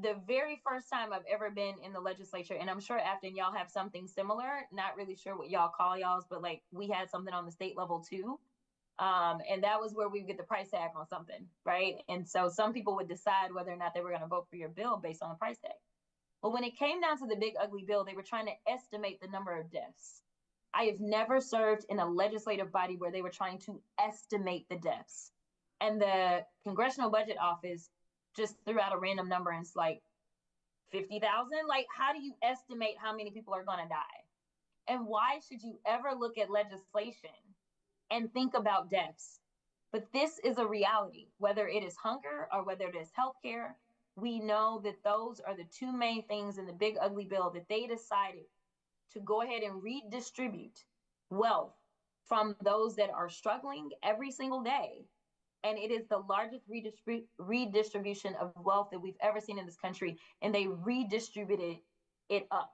The very first time I've ever been in the legislature, and I'm sure Afton, y'all have something similar, not really sure what y'all call y'all's, but like we had something on the state level too. And that was where we would get the price tag on something, right? And so some people would decide whether or not they were going to vote for your bill based on the price tag. But when it came down to the big ugly bill, they were trying to estimate the number of deaths. I have never served in a legislative body where they were trying to estimate the deaths. And the Congressional Budget Office just threw out a random number and it's like 50,000. Like, how do you estimate how many people are going to die? And why should you ever look at legislation and think about deaths? But this is a reality, whether it is hunger or whether it is healthcare. We know that those are the two main things in the big ugly bill that they decided to go ahead and redistribute wealth from those that are struggling every single day. And it is the largest redistribution of wealth that we've ever seen in this country. And they redistributed it up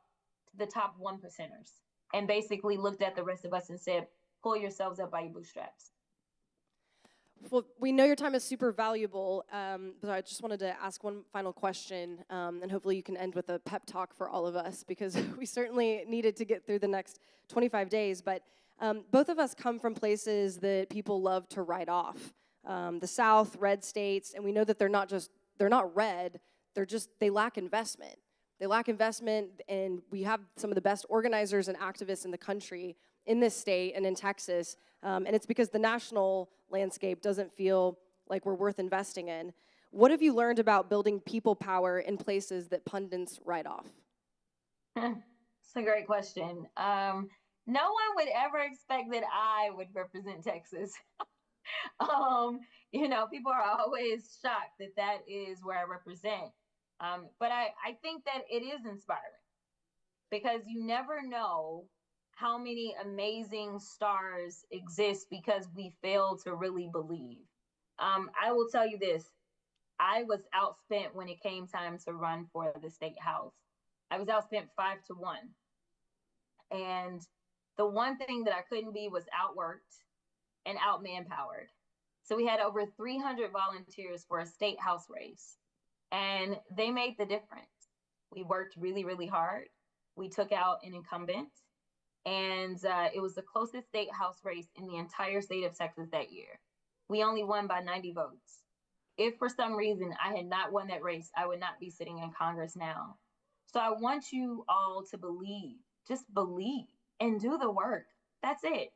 to the top 1%ers and basically looked at the rest of us and said, pull yourselves up by your bootstraps. Well, we know your time is super valuable, but I just wanted to ask one final question, and hopefully you can end with a pep talk for all of us, because we certainly needed to get through the next 25 days. But both of us come from places that people love to write off. The South, red states, and we know that they're not red, they lack investment. They lack investment, and we have some of the best organizers and activists in the country in this state and in Texas, and it's because the national landscape doesn't feel like we're worth investing in. What have you learned about building people power in places that pundits write off? It's a great question. No one would ever expect that I would represent Texas. People are always shocked that that is where I represent. But I think that it is inspiring, because you never know how many amazing stars exist because we fail to really believe. I will tell you this. I was outspent when it came time to run for the state house. I was outspent 5-1. And the one thing that I couldn't be was outworked and out manpowered. So we had over 300 volunteers for a state house race, and they made the difference. We worked really, really hard. We took out an incumbent, and it was the closest state house race in the entire state of Texas that year. We only won by 90 votes. If for some reason I had not won that race, I would not be sitting in Congress now. So I want you all to believe, just believe and do the work. That's it.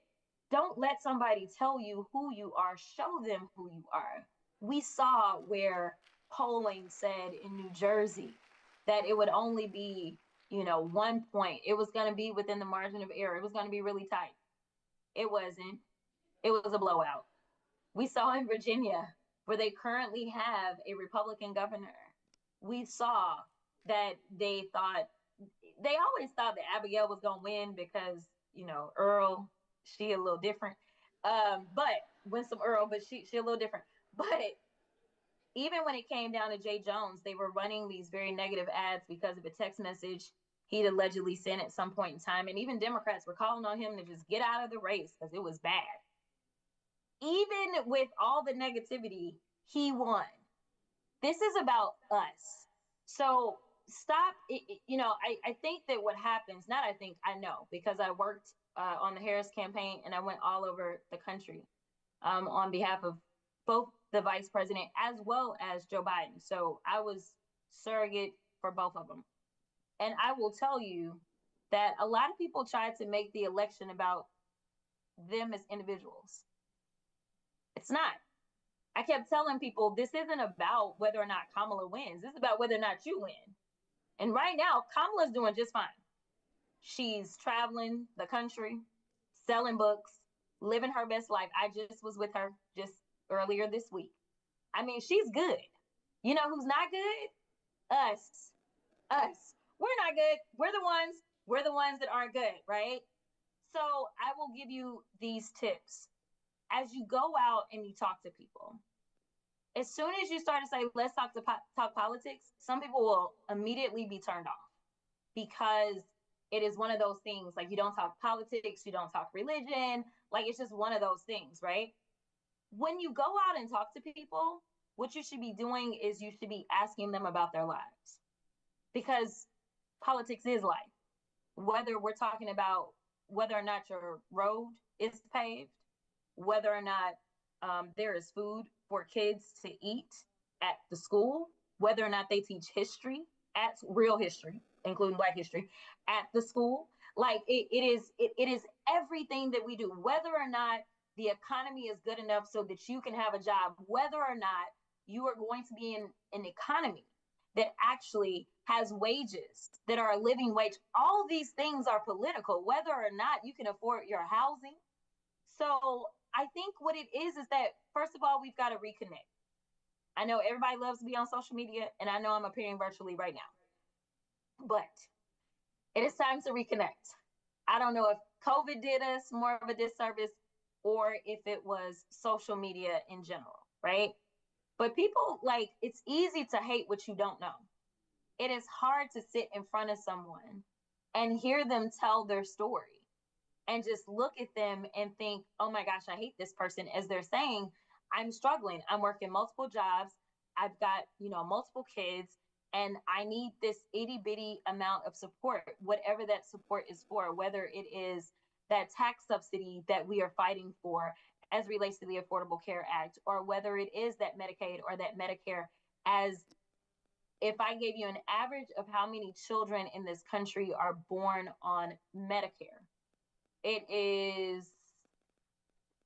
Don't let somebody tell you who you are. Show them who you are. We saw where polling said in New Jersey that it would only be, 1 point. It was going to be within the margin of error. It was going to be really tight. It wasn't. It was a blowout. We saw in Virginia, where they currently have a Republican governor, we saw that they always thought that Abigail was going to win because, Earl, she a little different. But Winsome Earl, but she a little different. But even when it came down to Jay Jones, they were running these very negative ads because of a text message he'd allegedly sent at some point in time. And even Democrats were calling on him to just get out of the race because it was bad. Even with all the negativity, he won. This is about us. So stop. I think that what happens, I know, because I worked on the Harris campaign and I went all over the country on behalf of both the vice president as well as Joe Biden. So I was surrogate for both of them. And I will tell you that a lot of people tried to make the election about them as individuals. It's not. I kept telling people this isn't about whether or not Kamala wins. This is about whether or not you win. And right now, Kamala's doing just fine. She's traveling the country, selling books, living her best life. I just was with her just earlier this week. I mean, she's good. You know who's not good? Us. Us. We're not good. We're the ones that aren't good, right? So I will give you these tips. As you go out and you talk to people, as soon as you start to say, let's talk politics, some people will immediately be turned off because it is one of those things like you don't talk politics, you don't talk religion, like it's just one of those things, right? When you go out and talk to people, what you should be doing is you should be asking them about their lives because politics is life. Whether we're talking about whether or not your road is paved, whether or not there is food for kids to eat at the school, whether or not they teach history at real history, including Black history, at the school. Like it is everything that we do, whether or not the economy is good enough so that you can have a job, whether or not you are going to be in an economy that actually has wages that are a living wage. All these things are political, whether or not you can afford your housing. So I think what it is that, first of all, we've got to reconnect. I know everybody loves to be on social media, and I know I'm appearing virtually right now, but it is time to reconnect. I don't know if COVID did us more of a disservice or if it was social media in general, right? But people, like, it's easy to hate what you don't know. It is hard to sit in front of someone and hear them tell their story and just look at them and think, oh my gosh, I hate this person, as they're saying, I'm struggling. I'm working multiple jobs. I've got, multiple kids, and I need this itty bitty amount of support, whatever that support is for, whether it is that tax subsidy that we are fighting for as relates to the Affordable Care Act, or whether it is that Medicaid or that Medicare. As if I gave you an average of how many children in this country are born on Medicare, it is,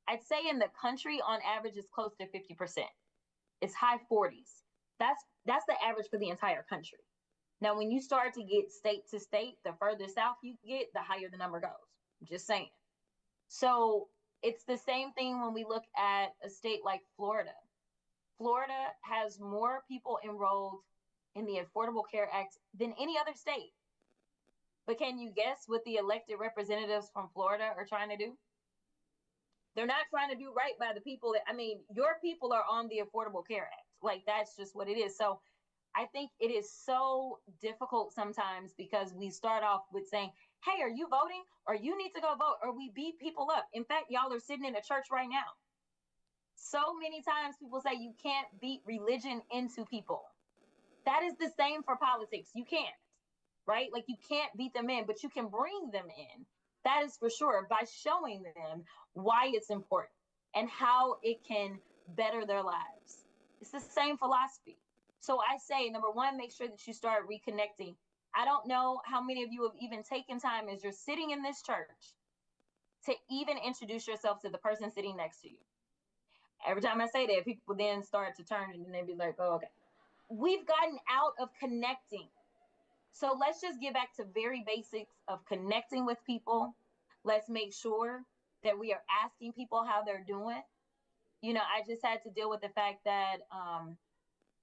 I'd say in the country on average is close to 50%. It's high 40s. That's the average for the entire country. Now, when you start to get state to state, the further south you get, the higher the number goes. I'm just saying. So it's the same thing when we look at a state like Florida. Florida has more people enrolled in the Affordable Care Act than any other state. But can you guess what the elected representatives from Florida are trying to do? They're not trying to do right by the people your people are on the Affordable Care Act. Like, that's just what it is. So I think it is so difficult sometimes because we start off with saying, hey, are you voting? Or you need to go vote, or we beat people up. In fact, y'all are sitting in a church right now. So many times people say you can't beat religion into people. That is the same for politics. You can't, right? Like, you can't beat them in, but you can bring them in. That is for sure, by showing them why it's important and how it can better their lives. It's the same philosophy. So I say, number one, make sure that you start reconnecting. I don't know how many of you have even taken time as you're sitting in this church to even introduce yourself to the person sitting next to you. Every time I say that, people then start to turn and then be like, oh, okay. We've gotten out of connecting. So let's just get back to very basics of connecting with people. Let's make sure that we are asking people how they're doing. I just had to deal with the fact that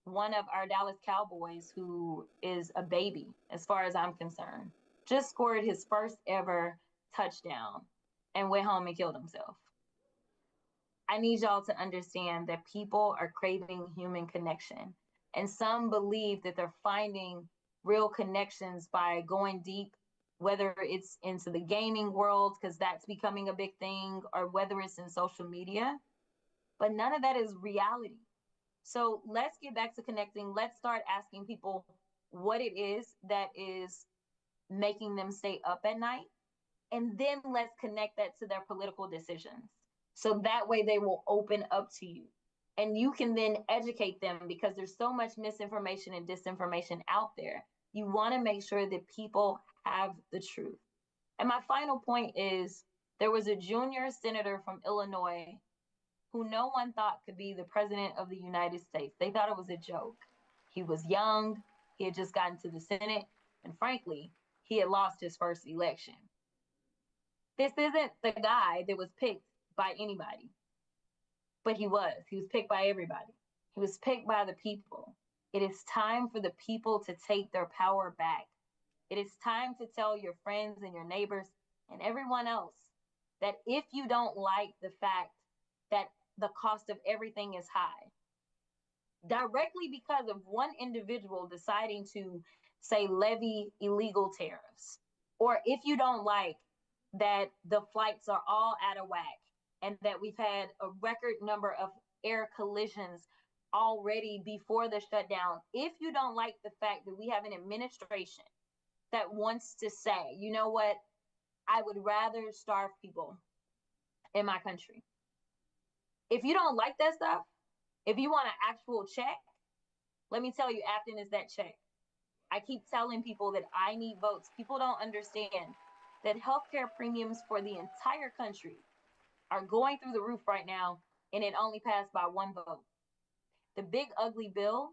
one of our Dallas Cowboys, who is a baby, as far as I'm concerned, just scored his first ever touchdown and went home and killed himself. I need y'all to understand that people are craving human connection. And some believe that they're finding real connections by going deep, whether it's into the gaming world, because that's becoming a big thing, or whether it's in social media. But none of that is reality. So let's get back to connecting. Let's start asking people what it is that is making them stay up at night. And then let's connect that to their political decisions. So that way they will open up to you. And you can then educate them, because there's so much misinformation and disinformation out there. You want to make sure that people have the truth. And my final point is, there was a junior senator from Illinois who no one thought could be the president of the United States. They thought it was a joke. He was young. He had just gotten to the Senate. And frankly, he had lost his first election. This isn't the guy that was picked by anybody, but he was. He was picked by everybody. He was picked by the people. It is time for the people to take their power back. It is time to tell your friends and your neighbors and everyone else that if you don't like the fact that the cost of everything is high, directly because of one individual deciding to, say, levy illegal tariffs, or if you don't like that the flights are all out of whack and that we've had a record number of air collisions already before the shutdown, if you don't like the fact that we have an administration that wants to say, you know what, I would rather starve people in my country. If you don't like that stuff, if you want an actual check, let me tell you, Afton is that check. I keep telling people that I need votes. People don't understand that healthcare premiums for the entire country are going through the roof right now, and it only passed by one vote. The big ugly bill,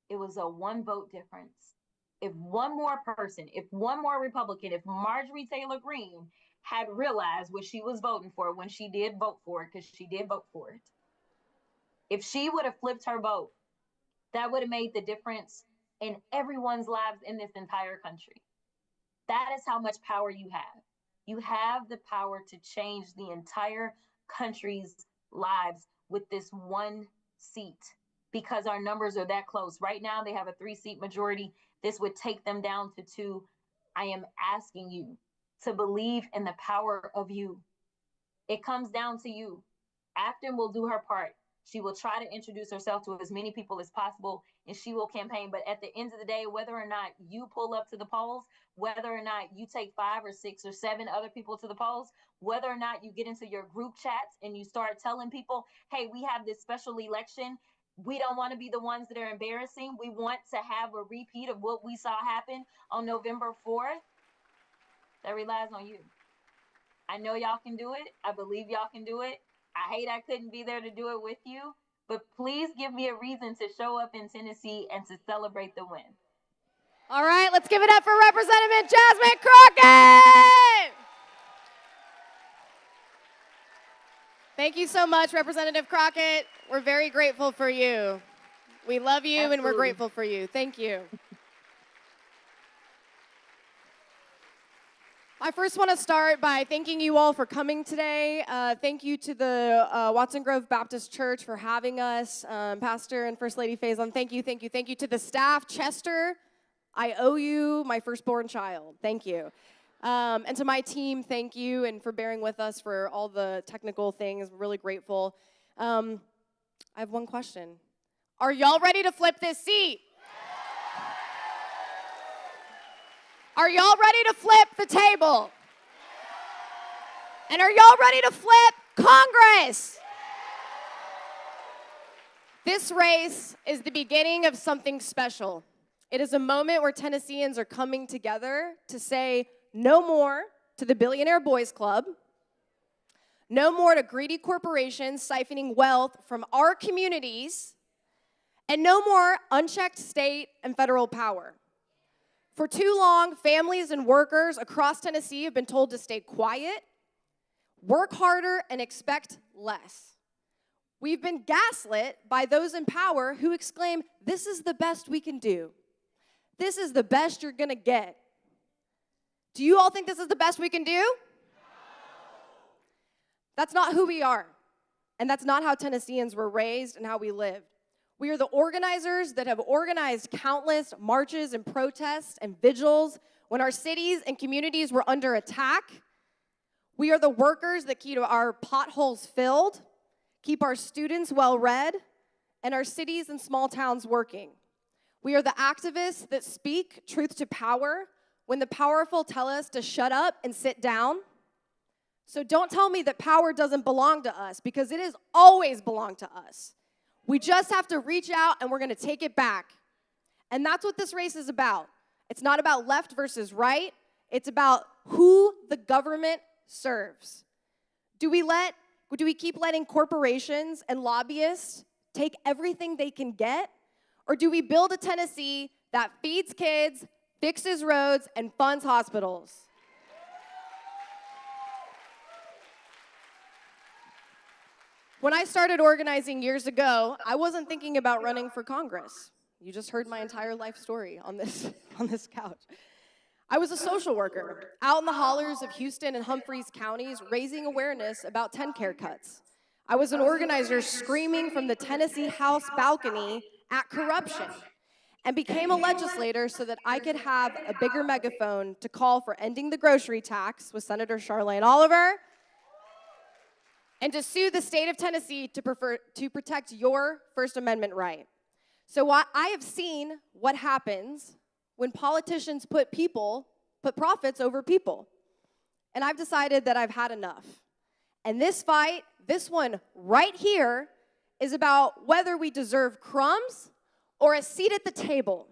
it was a one vote difference. If one more person, if one more Republican, if Marjorie Taylor Greene had realized what she was voting for when she did vote for it, because she did vote for it, if she would have flipped her vote, that would have made the difference in everyone's lives in this entire country. That is how much power you have. You have the power to change the entire country's lives with this one seat because our numbers are that close. Right now, they have a 3-seat majority. This would take them down to 2. I am asking you to believe in the power of you. It comes down to you. Afton will do her part. She will try to introduce herself to as many people as possible, and she will campaign. But at the end of the day, whether or not you pull up to the polls, whether or not you take 5 or 6 or 7 other people to the polls, whether or not you get into your group chats and you start telling people, hey, we have this special election. We don't want to be the ones that are embarrassing. We want to have a repeat of what we saw happen on November 4th. That relies on you. I know y'all can do it. I believe y'all can do it. I hate I couldn't be there to do it with you, but please give me a reason to show up in Tennessee and to celebrate the win. All right, let's give it up for Representative Jasmine Crockett. Thank you so much, Representative Crockett. We're very grateful for you. We love you. Absolutely. And we're grateful for you. Thank you. I first want to start by thanking you all for coming today. Thank you to the Watson Grove Baptist Church for having us. Pastor and First Lady Faison, thank you, thank you, thank you to the staff. Chester, I owe you my firstborn child. Thank you. And to my team, thank you, and for bearing with us for all the technical things. We're really grateful. I have one question. Are y'all ready to flip this seat? Are y'all ready to flip the table? And are y'all ready to flip Congress? This race is the beginning of something special. It is a moment where Tennesseans are coming together to say no more to the Billionaire Boys Club, no more to greedy corporations siphoning wealth from our communities, and no more unchecked state and federal power. For too long, families and workers across Tennessee have been told to stay quiet, work harder, and expect less. We've been gaslit by those in power who exclaim, "This is the best we can do. This is the best you're gonna get." Do you all think this is the best we can do? No. That's not who we are, and that's not how Tennesseans were raised and how we lived. We are the organizers that have organized countless marches and protests and vigils when our cities and communities were under attack. We are the workers that keep our potholes filled, keep our students well-read, and our cities and small towns working. We are the activists that speak truth to power when the powerful tell us to shut up and sit down. So don't tell me that power doesn't belong to us, because it has always belonged to us. We just have to reach out, and we're going to take it back. And that's what this race is about. It's not about left versus right. It's about who the government serves. Do we keep letting corporations and lobbyists take everything they can get? Or do we build a Tennessee that feeds kids, fixes roads, and funds hospitals? When I started organizing years ago, I wasn't thinking about running for Congress. You just heard my entire life story on this, on this couch. I was a social worker out in the hollers of Houston and Humphreys counties raising awareness about TennCare cuts. I was an organizer screaming from the Tennessee House balcony at corruption and became a legislator so that I could have a bigger megaphone to call for ending the grocery tax with Senator Charlene Oliver and to sue the state of Tennessee to protect your First Amendment right. So I have seen what happens when politicians put profits over people. And I've decided that I've had enough. And this fight, this one right here, is about whether we deserve crumbs or a seat at the table.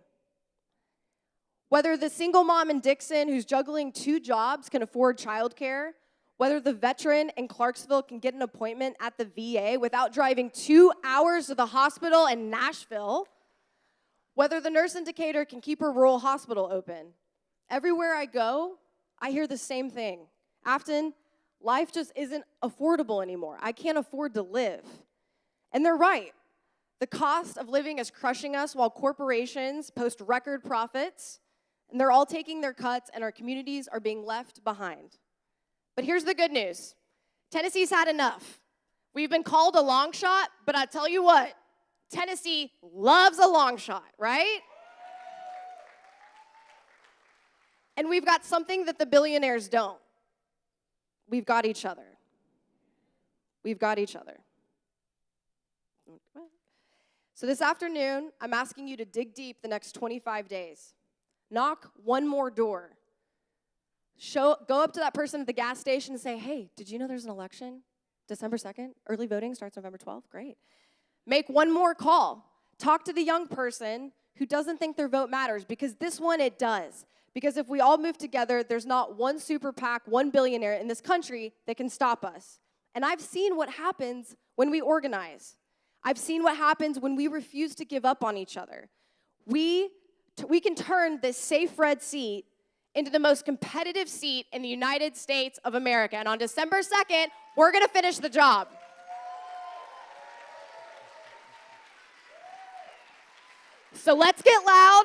Whether the single mom in Dixon who's juggling 2 jobs can afford childcare, whether the veteran in Clarksville can get an appointment at the VA without driving 2 hours to the hospital in Nashville, whether the nurse in Decatur can keep her rural hospital open. Everywhere I go, I hear the same thing. Afton, life just isn't affordable anymore. I can't afford to live. And they're right. The cost of living is crushing us while corporations post record profits, and they're all taking their cuts, and our communities are being left behind. But here's the good news. Tennessee's had enough. We've been called a long shot, but I tell you what, Tennessee loves a long shot, right? And we've got something that the billionaires don't. We've got each other. We've got each other. So this afternoon, I'm asking you to dig deep the next 25 days. Knock one more door. Go up to that person at the gas station and say, hey, did you know there's an election? December 2nd? Early voting starts November 12th? Great. Make one more call. Talk to the young person who doesn't think their vote matters, because this one, it does. Because if we all move together, there's not one super PAC, one billionaire in this country that can stop us. And I've seen what happens when we organize. I've seen what happens when we refuse to give up on each other. We can turn this safe red seat into the most competitive seat in the United States of America. And on December 2nd, we're going to finish the job. So let's get loud.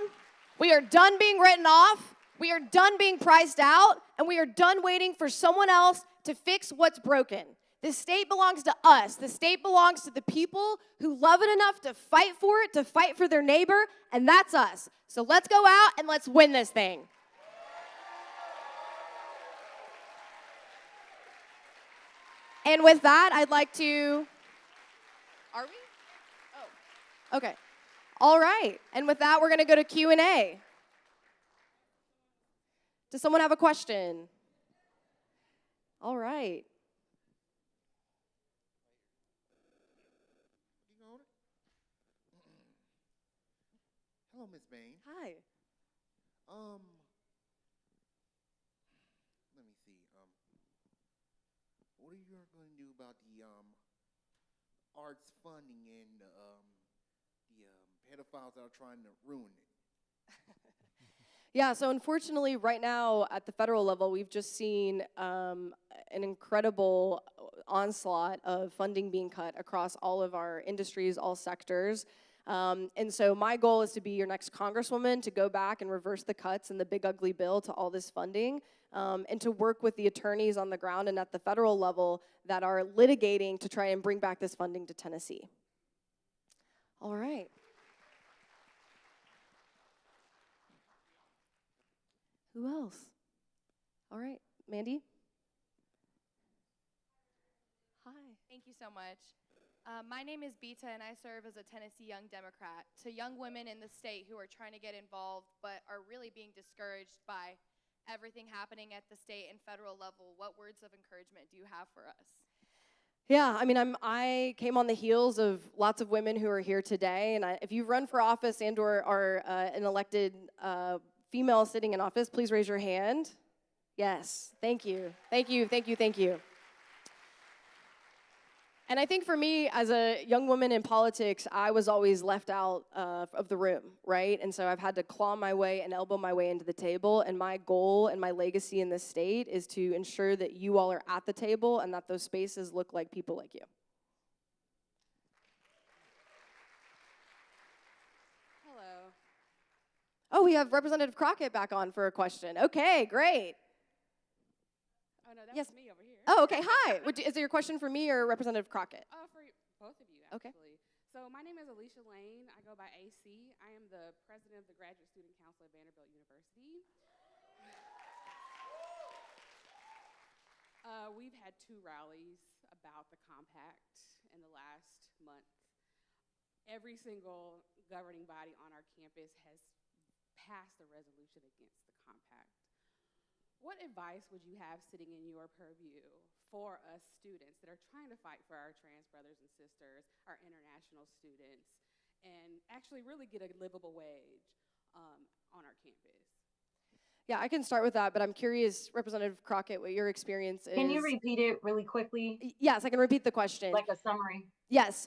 We are done being written off. We are done being priced out. And we are done waiting for someone else to fix what's broken. This state belongs to us. The state belongs to the people who love it enough to fight for it, to fight for their neighbor, and that's us. So let's go out and let's win this thing. And with that, I'd like to... Are we? Oh, okay. All right. And with that, we're going to go to Q&A. Does someone have a question? All right. Hello, Miss Bain. Hi. Let me see. What are you going to do about the arts funding and the pedophiles that are trying to ruin it? Yeah, so unfortunately, right now at the federal level, we've just seen an incredible onslaught of funding being cut across all of our industries, all sectors. And so my goal is to be your next congresswoman, to go back and reverse the cuts in the big ugly bill to all this funding, and to work with the attorneys on the ground and at the federal level that are litigating to try and bring back this funding to Tennessee. All right. Who else? All right, Mandy? Hi. Thank you so much. My name is Beta, and I serve as a Tennessee Young Democrat to young women in the state who are trying to get involved but are really being discouraged by everything happening at the state and federal level. What words of encouragement do you have for us? Yeah, I mean, I came on the heels of lots of women who are here today, and if you run for office and or are an elected female sitting in office, please raise your hand. Yes, thank you, thank you, thank you, thank you. And I think for me, as a young woman in politics, I was always left out of the room, right? And so I've had to claw my way and elbow my way into the table, and my goal and my legacy in this state is to ensure that you all are at the table and that those spaces look like people like you. Oh, we have Representative Crockett back on for a question. Okay, great. Oh, no, that Yes. was me over here. Oh, okay, hi. Is it your question for me or Representative Crockett? For both of you, Okay. actually. So my name is Alicia Lane. I go by AC. I am the president of the Graduate Student Council at Vanderbilt University. We've had 2 rallies about the compact in the last month. Every single governing body on our campus has passed a resolution against the compact. What advice would you have sitting in your purview for us students that are trying to fight for our trans brothers and sisters, our international students, and actually really get a livable wage on our campus? Yeah, I can start with that, but I'm curious, Representative Crockett, what your experience is. Can you repeat it really quickly? Yes, I can repeat the question. Like a summary? Yes.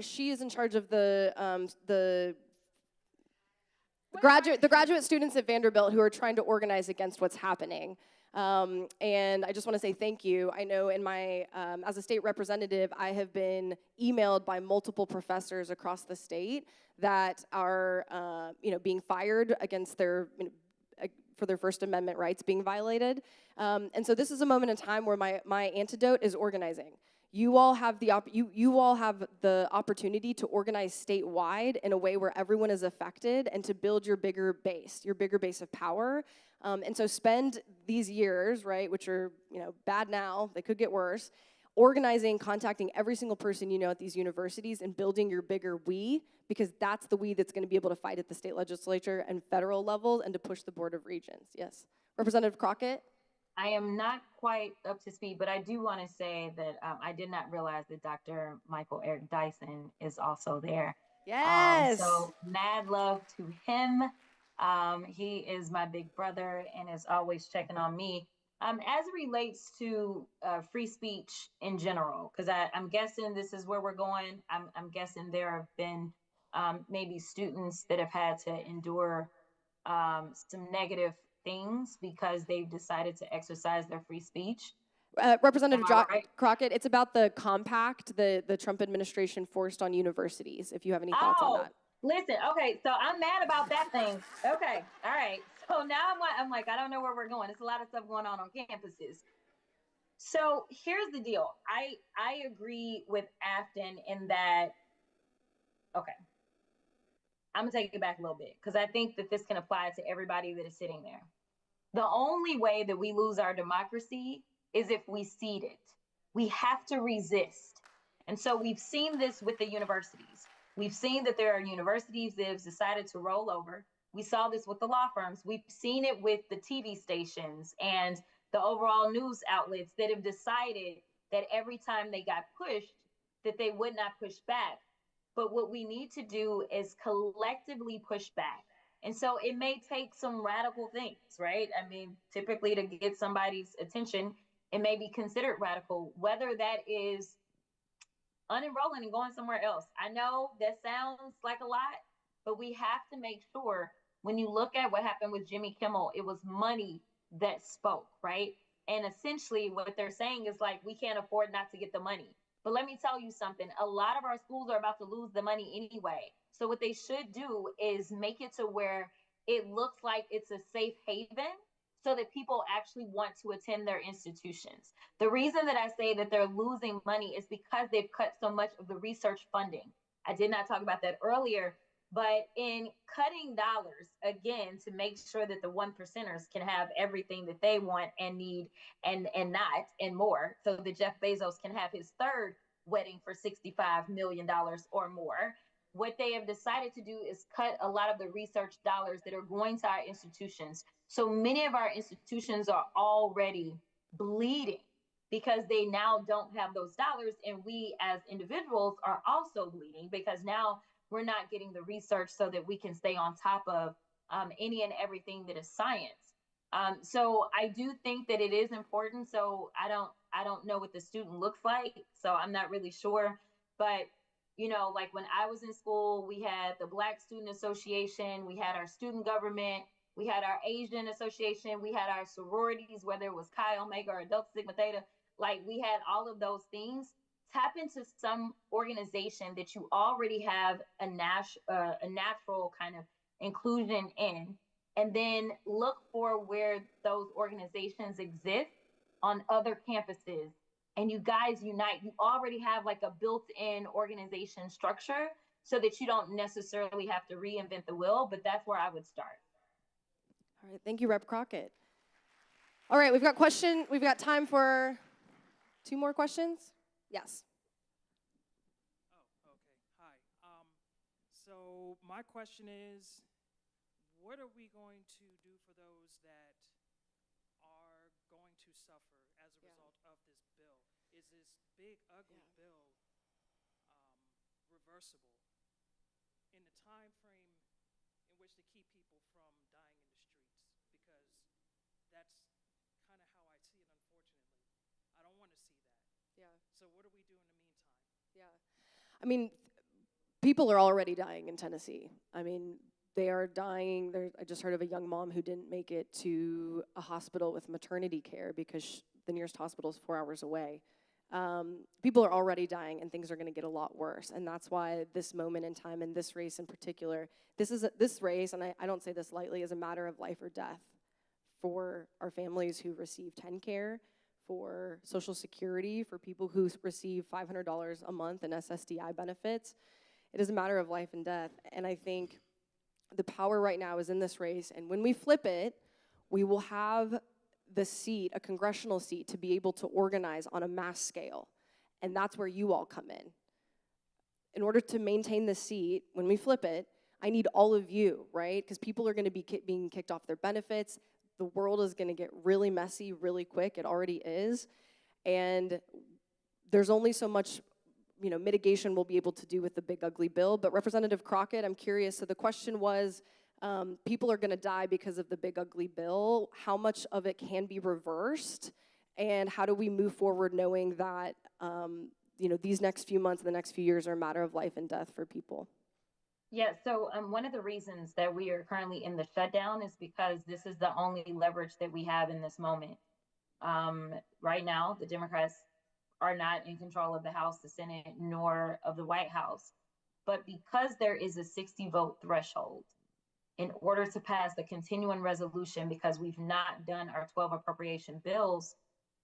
She is in charge of the graduate students at Vanderbilt who are trying to organize against what's happening. And I just want to say thank you. I know in my, as a state representative, I have been emailed by multiple professors across the state that are, being fired against their, for their First Amendment rights being violated. And so this is a moment in time where my antidote is organizing. You all have the opportunity to organize statewide in a way where everyone is affected and to build your bigger base of power. And so spend these years, right, which are bad now, they could get worse, organizing, contacting every single person you know at these universities and building your bigger we, because that's the we that's going to be able to fight at the state legislature and federal levels and to push the Board of Regents. Yes. Representative Crockett? I am not quite up to speed, but I do want to say that I did not realize that Dr. Michael Eric Dyson is also there. Yes. So mad love to him. He is my big brother and is always checking on me. As it relates to free speech in general, because I'm guessing this is where we're going. I'm guessing there have been maybe students that have had to endure some negative things because they've decided to exercise their free speech. Representative Right? Crockett, it's about the compact the Trump administration forced on universities, if you have any thoughts on that. Listen, okay, so I'm mad about that thing. Okay, all right. So now I'm like, I don't know where we're going. There's a lot of stuff going on campuses. So here's the deal. I agree with Afton in that, okay, I'm gonna take it back a little bit because I think that this can apply to everybody that is sitting there. The only way that we lose our democracy is if we cede it. We have to resist. And so we've seen this with the universities. We've seen that there are universities that have decided to roll over. We saw this with the law firms. We've seen it with the TV stations and the overall news outlets that have decided that every time they got pushed, that they would not push back. But what we need to do is collectively push back. And so it may take some radical things, right? I mean, typically to get somebody's attention, it may be considered radical, whether that is unenrolling and going somewhere else. I know that sounds like a lot, but we have to make sure when you look at what happened with Jimmy Kimmel, it was money that spoke, right? And essentially what they're saying is like, we can't afford not to get the money. But let me tell you something, a lot of our schools are about to lose the money anyway. So what they should do is make it to where it looks like it's a safe haven so that people actually want to attend their institutions. The reason that I say that they're losing money is because they've cut so much of the research funding. I did not talk about that earlier, but in cutting dollars, again, to make sure that the 1%ers can have everything that they want and need and not and more, so that Jeff Bezos can have his third wedding for $65 million or more. What they have decided to do is cut a lot of the research dollars that are going to our institutions. So many of our institutions are already bleeding because they now don't have those dollars. And we as individuals are also bleeding because now we're not getting the research so that we can stay on top of any and everything that is science. So I do think that it is important. So I don't know what the student looks like. So I'm not really sure, but like when I was in school, we had the Black Student Association, we had our student government, we had our Asian Association, we had our sororities, whether it was Chi Omega or Delta Sigma Theta, like we had all of those things. Tap into some organization that you already have a natural kind of inclusion in, and then look for where those organizations exist on other campuses, and you guys unite. You already have like a built-in organization structure so that you don't necessarily have to reinvent the wheel, but that's where I would start. All right, thank you, Rep. Crockett. All right, we've got time for 2 more questions. Yes. Oh, okay. Hi. So my question is, what are we going to do for those that are going to suffer as a result of this bill? Is this big, ugly bill reversible in the time frame in which to keep people from dying in the streets? Because that's kind of how I see it, unfortunately. I don't want to see that. Yeah. So what do we do in the meantime? Yeah. I mean, people are already dying in Tennessee. I mean, they are dying. I just heard of a young mom who didn't make it to a hospital with maternity care because the nearest hospital is 4 hours away. People are already dying, and things are going to get a lot worse. And that's why this moment in time, and this race in particular, this race, and I don't say this lightly, is a matter of life or death for our families who receive TennCare, for Social Security, for people who receive $500 a month in SSDI benefits. It is a matter of life and death. And I think the power right now is in this race. And when we flip it, we will have the seat, a congressional seat, to be able to organize on a mass scale. And that's where you all come in. In order to maintain the seat, when we flip it, I need all of you, right? Because people are going to be being kicked off their benefits. The world is going to get really messy really quick. It already is. And there's only so much, mitigation we'll be able to do with the big ugly bill. But Representative Crockett, I'm curious. So the question was, people are going to die because of the big ugly bill. How much of it can be reversed? And how do we move forward knowing that, these next few months and the next few years are a matter of life and death for people? Yeah, so one of the reasons that we are currently in the shutdown is because this is the only leverage that we have in this moment. Right now, the Democrats are not in control of the House, the Senate, nor of the White House. But because there is a 60-vote threshold, in order to pass the continuing resolution, because we've not done our 12 appropriation bills,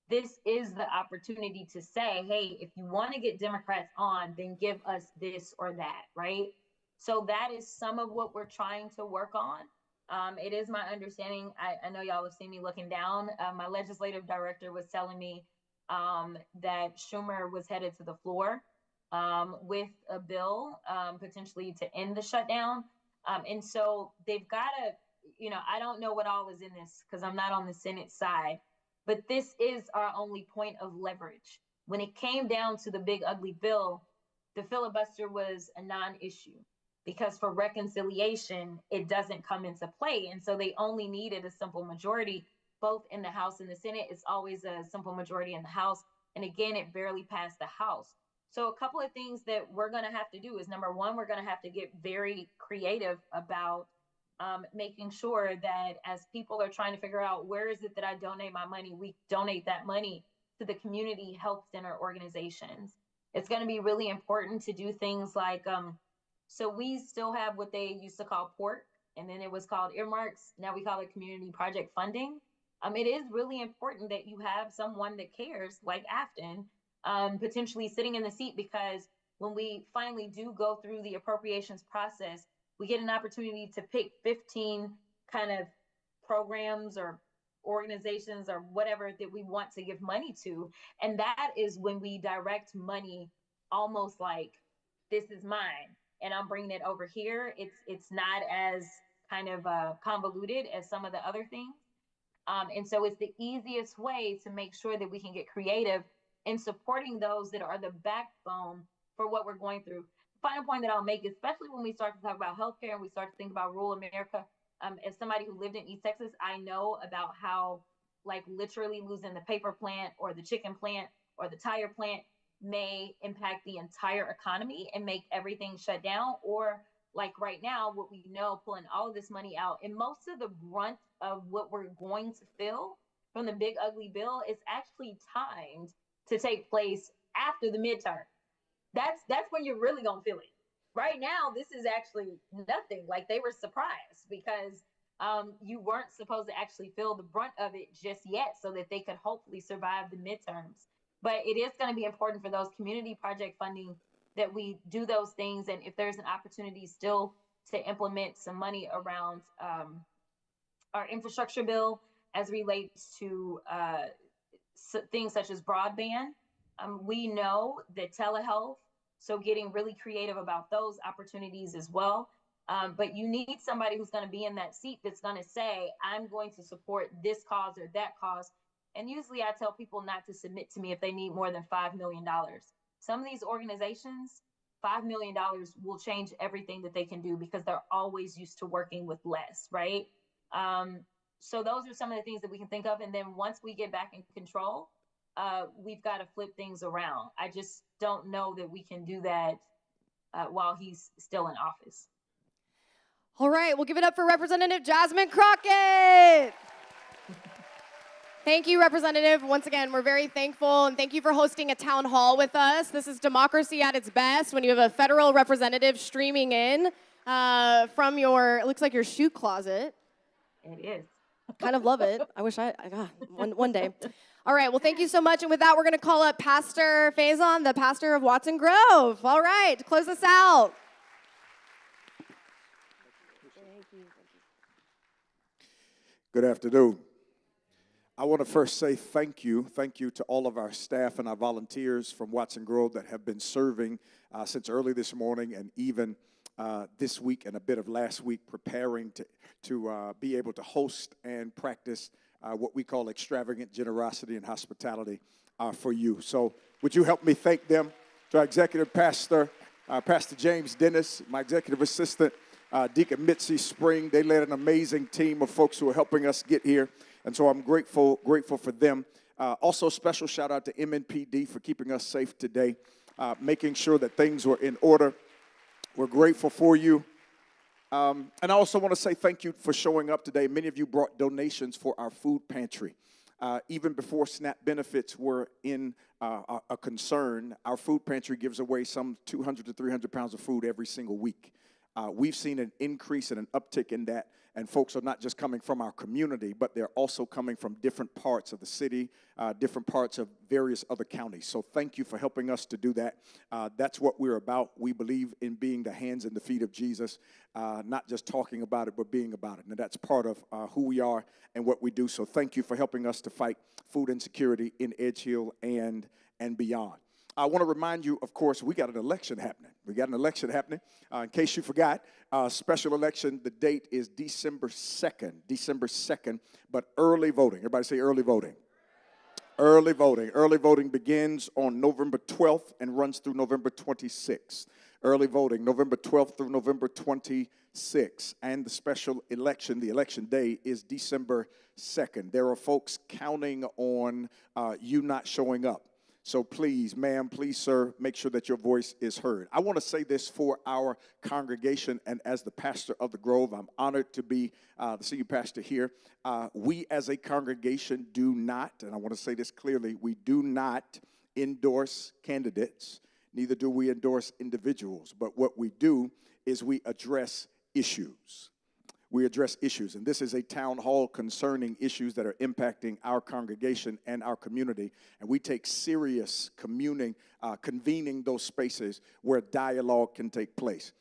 this is the opportunity to say, hey, if you want to get Democrats on, then give us this or that, right? So that is some of what we're trying to work on. It is my understanding, I know y'all have seen me looking down. My legislative director was telling me that Schumer was headed to the floor with a bill potentially to end the shutdown. And so they've got to, I don't know what all is in this because I'm not on the Senate side, but this is our only point of leverage. When it came down to the big ugly bill, the filibuster was a non-issue because for reconciliation, it doesn't come into play. And so they only needed a simple majority, both in the House and the Senate. It's always a simple majority in the House. And again, it barely passed the House. So a couple of things that we're going to have to do is, number one, we're going to have to get very creative about making sure that as people are trying to figure out where is it that I donate my money, we donate that money to the community health center organizations. It's going to be really important to do things like, so we still have what they used to call PORT, and then it was called earmarks. Now we call it community project funding. It is really important that you have someone that cares, like Afton, potentially sitting in the seat, because when we finally do go through the appropriations process, we get an opportunity to pick 15 kind of programs or organizations or whatever that we want to give money to. And that is when we direct money almost like, this is mine and I'm bringing it over here. It's not as kind of convoluted as some of the other things. And so it's the easiest way to make sure that we can get creative in supporting those that are the backbone for what we're going through. Final point that I'll make, especially when we start to talk about healthcare and we start to think about rural America, as somebody who lived in East Texas, I know about how, like, literally losing the paper plant or the chicken plant or the tire plant may impact the entire economy and make everything shut down. Or like right now, what we know, pulling all of this money out, and most of the brunt of what we're going to feel from the big ugly bill is actually timed to take place after the midterm. That's when you're really gonna feel it, Right now, this is actually nothing. Like they were surprised because you weren't supposed to actually feel the brunt of it just yet so that they could hopefully survive the midterms. But it is going to be important for those community project funding that we do those things. And if there's an opportunity still to implement some money around our infrastructure bill as relates to things such as broadband. We know that telehealth, so getting really creative about those opportunities as well. But you need somebody who's going to be in that seat that's going to say, I'm going to support this cause or that cause. And usually I tell people not to submit to me if they need more than $5 million. Some of these organizations, $5 million will change everything that they can do because they're always used to working with less, right? So those are some of the things that we can think of. And then once we get back in control, we've got to flip things around. I just don't know that we can do that while he's still in office. All right, we'll give it up for Representative Jasmine Crockett. Thank you, Representative. Once again, we're very thankful, and thank you for hosting a town hall with us. This is democracy at its best when you have a federal representative streaming in from your, it looks like your shoe closet. It is. Kind of love it. I wish one day. All right, well, thank you so much. And with that, we're going to call up Pastor Faison, the pastor of Watson Grove. All right, close us out. Good afternoon. I want to first say thank you. Thank you to all of our staff and our volunteers from Watson Grove that have been serving since early this morning and even this week and a bit of last week preparing to be able to host and practice what we call extravagant generosity and hospitality for you. So would you help me thank them? To our executive pastor, Pastor James Dennis, my executive assistant, Deacon Mitzi Spring. They led an amazing team of folks who are helping us get here. And so I'm grateful for them. Also, special shout out to MNPD for keeping us safe today, making sure that things were in order. We're grateful for you. And I also want to say thank you for showing up today. Many of you brought donations for our food pantry. Even before SNAP benefits were in a concern, our food pantry gives away some 200 to 300 pounds of food every single week. We've seen an increase and an uptick in that, and folks are not just coming from our community, but they're also coming from different parts of the city, different parts of various other counties. So thank you for helping us to do that. That's what we're about. We believe in being the hands and the feet of Jesus, not just talking about it, but being about it. And that's part of who we are and what we do. So thank you for helping us to fight food insecurity in Edge Hill and beyond. I want to remind you, of course, we got an election happening. In case you forgot, special election, the date is December 2nd, but early voting. Everybody say early voting. Early voting. Early voting begins on November 12th and runs through November 26th. Early voting, November 12th through November 26th. And the special election, the election day, is December 2nd. There are folks counting on you not showing up. So please, ma'am, please, sir, make sure that your voice is heard. I want to say this for our congregation, and as the pastor of the Grove, I'm honored to be the senior pastor here. We as a congregation do not, and I want to say this clearly, we do not endorse candidates, neither do we endorse individuals, but what we do is we address issues. We address issues, and this is a town hall concerning issues that are impacting our congregation and our community, and we take serious convening those spaces where dialogue can take place.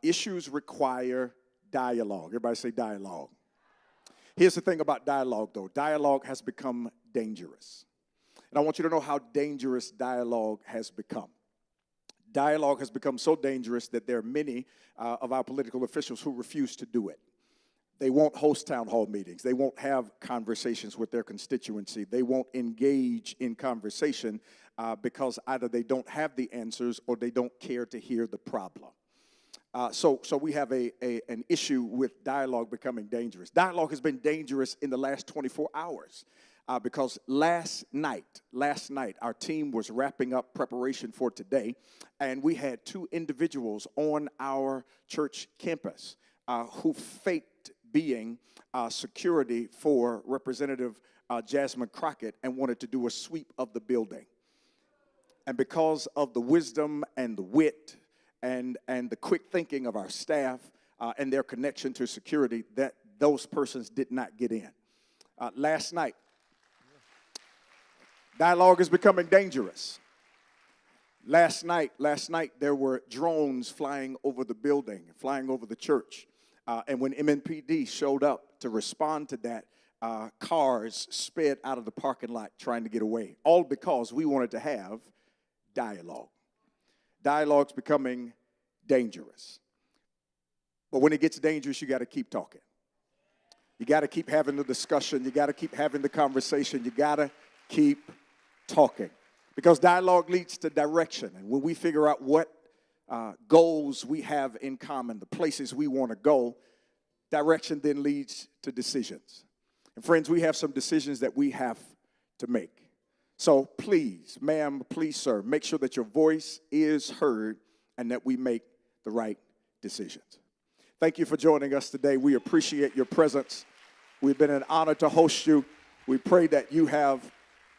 Issues require dialogue. Everybody say dialogue. Here's the thing about dialogue, though. Dialogue has become dangerous, and I want you to know how dangerous dialogue has become. Dialogue has become so dangerous that there are many of our political officials who refuse to do it. They won't host town hall meetings. They won't have conversations with their constituency. They won't engage in conversation because either they don't have the answers or they don't care to hear the problem. So we have an issue with dialogue becoming dangerous. Dialogue has been dangerous in the last 24 hours because last night, our team was wrapping up preparation for today, and we had two individuals on our church campus who faked being security for Representative Jasmine Crockett and wanted to do a sweep of the building. And because of the wisdom and the wit and the quick thinking of our staff and their connection to security, that those persons did not get in. Last night, dialogue is becoming dangerous. Last night, there were drones flying over the building, flying over the church. And when MNPD showed up to respond to that, cars sped out of the parking lot trying to get away, all because we wanted to have dialogue. Dialogue's becoming dangerous. But when it gets dangerous, you got to keep talking. You got to keep having the discussion. You got to keep having the conversation. You got to keep talking. Because dialogue leads to direction. And when we figure out what goals we have in common, the places we want to go, direction then leads to decisions. And friends, we have some decisions that we have to make. So please, ma'am, please, sir, make sure that your voice is heard and that we make the right decisions. Thank you for joining us today. We appreciate your presence. We've been an honor to host you. We pray that you have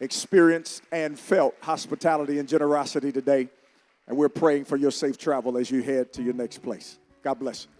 experienced and felt hospitality and generosity today. And we're praying for your safe travel as you head to your next place. God bless you.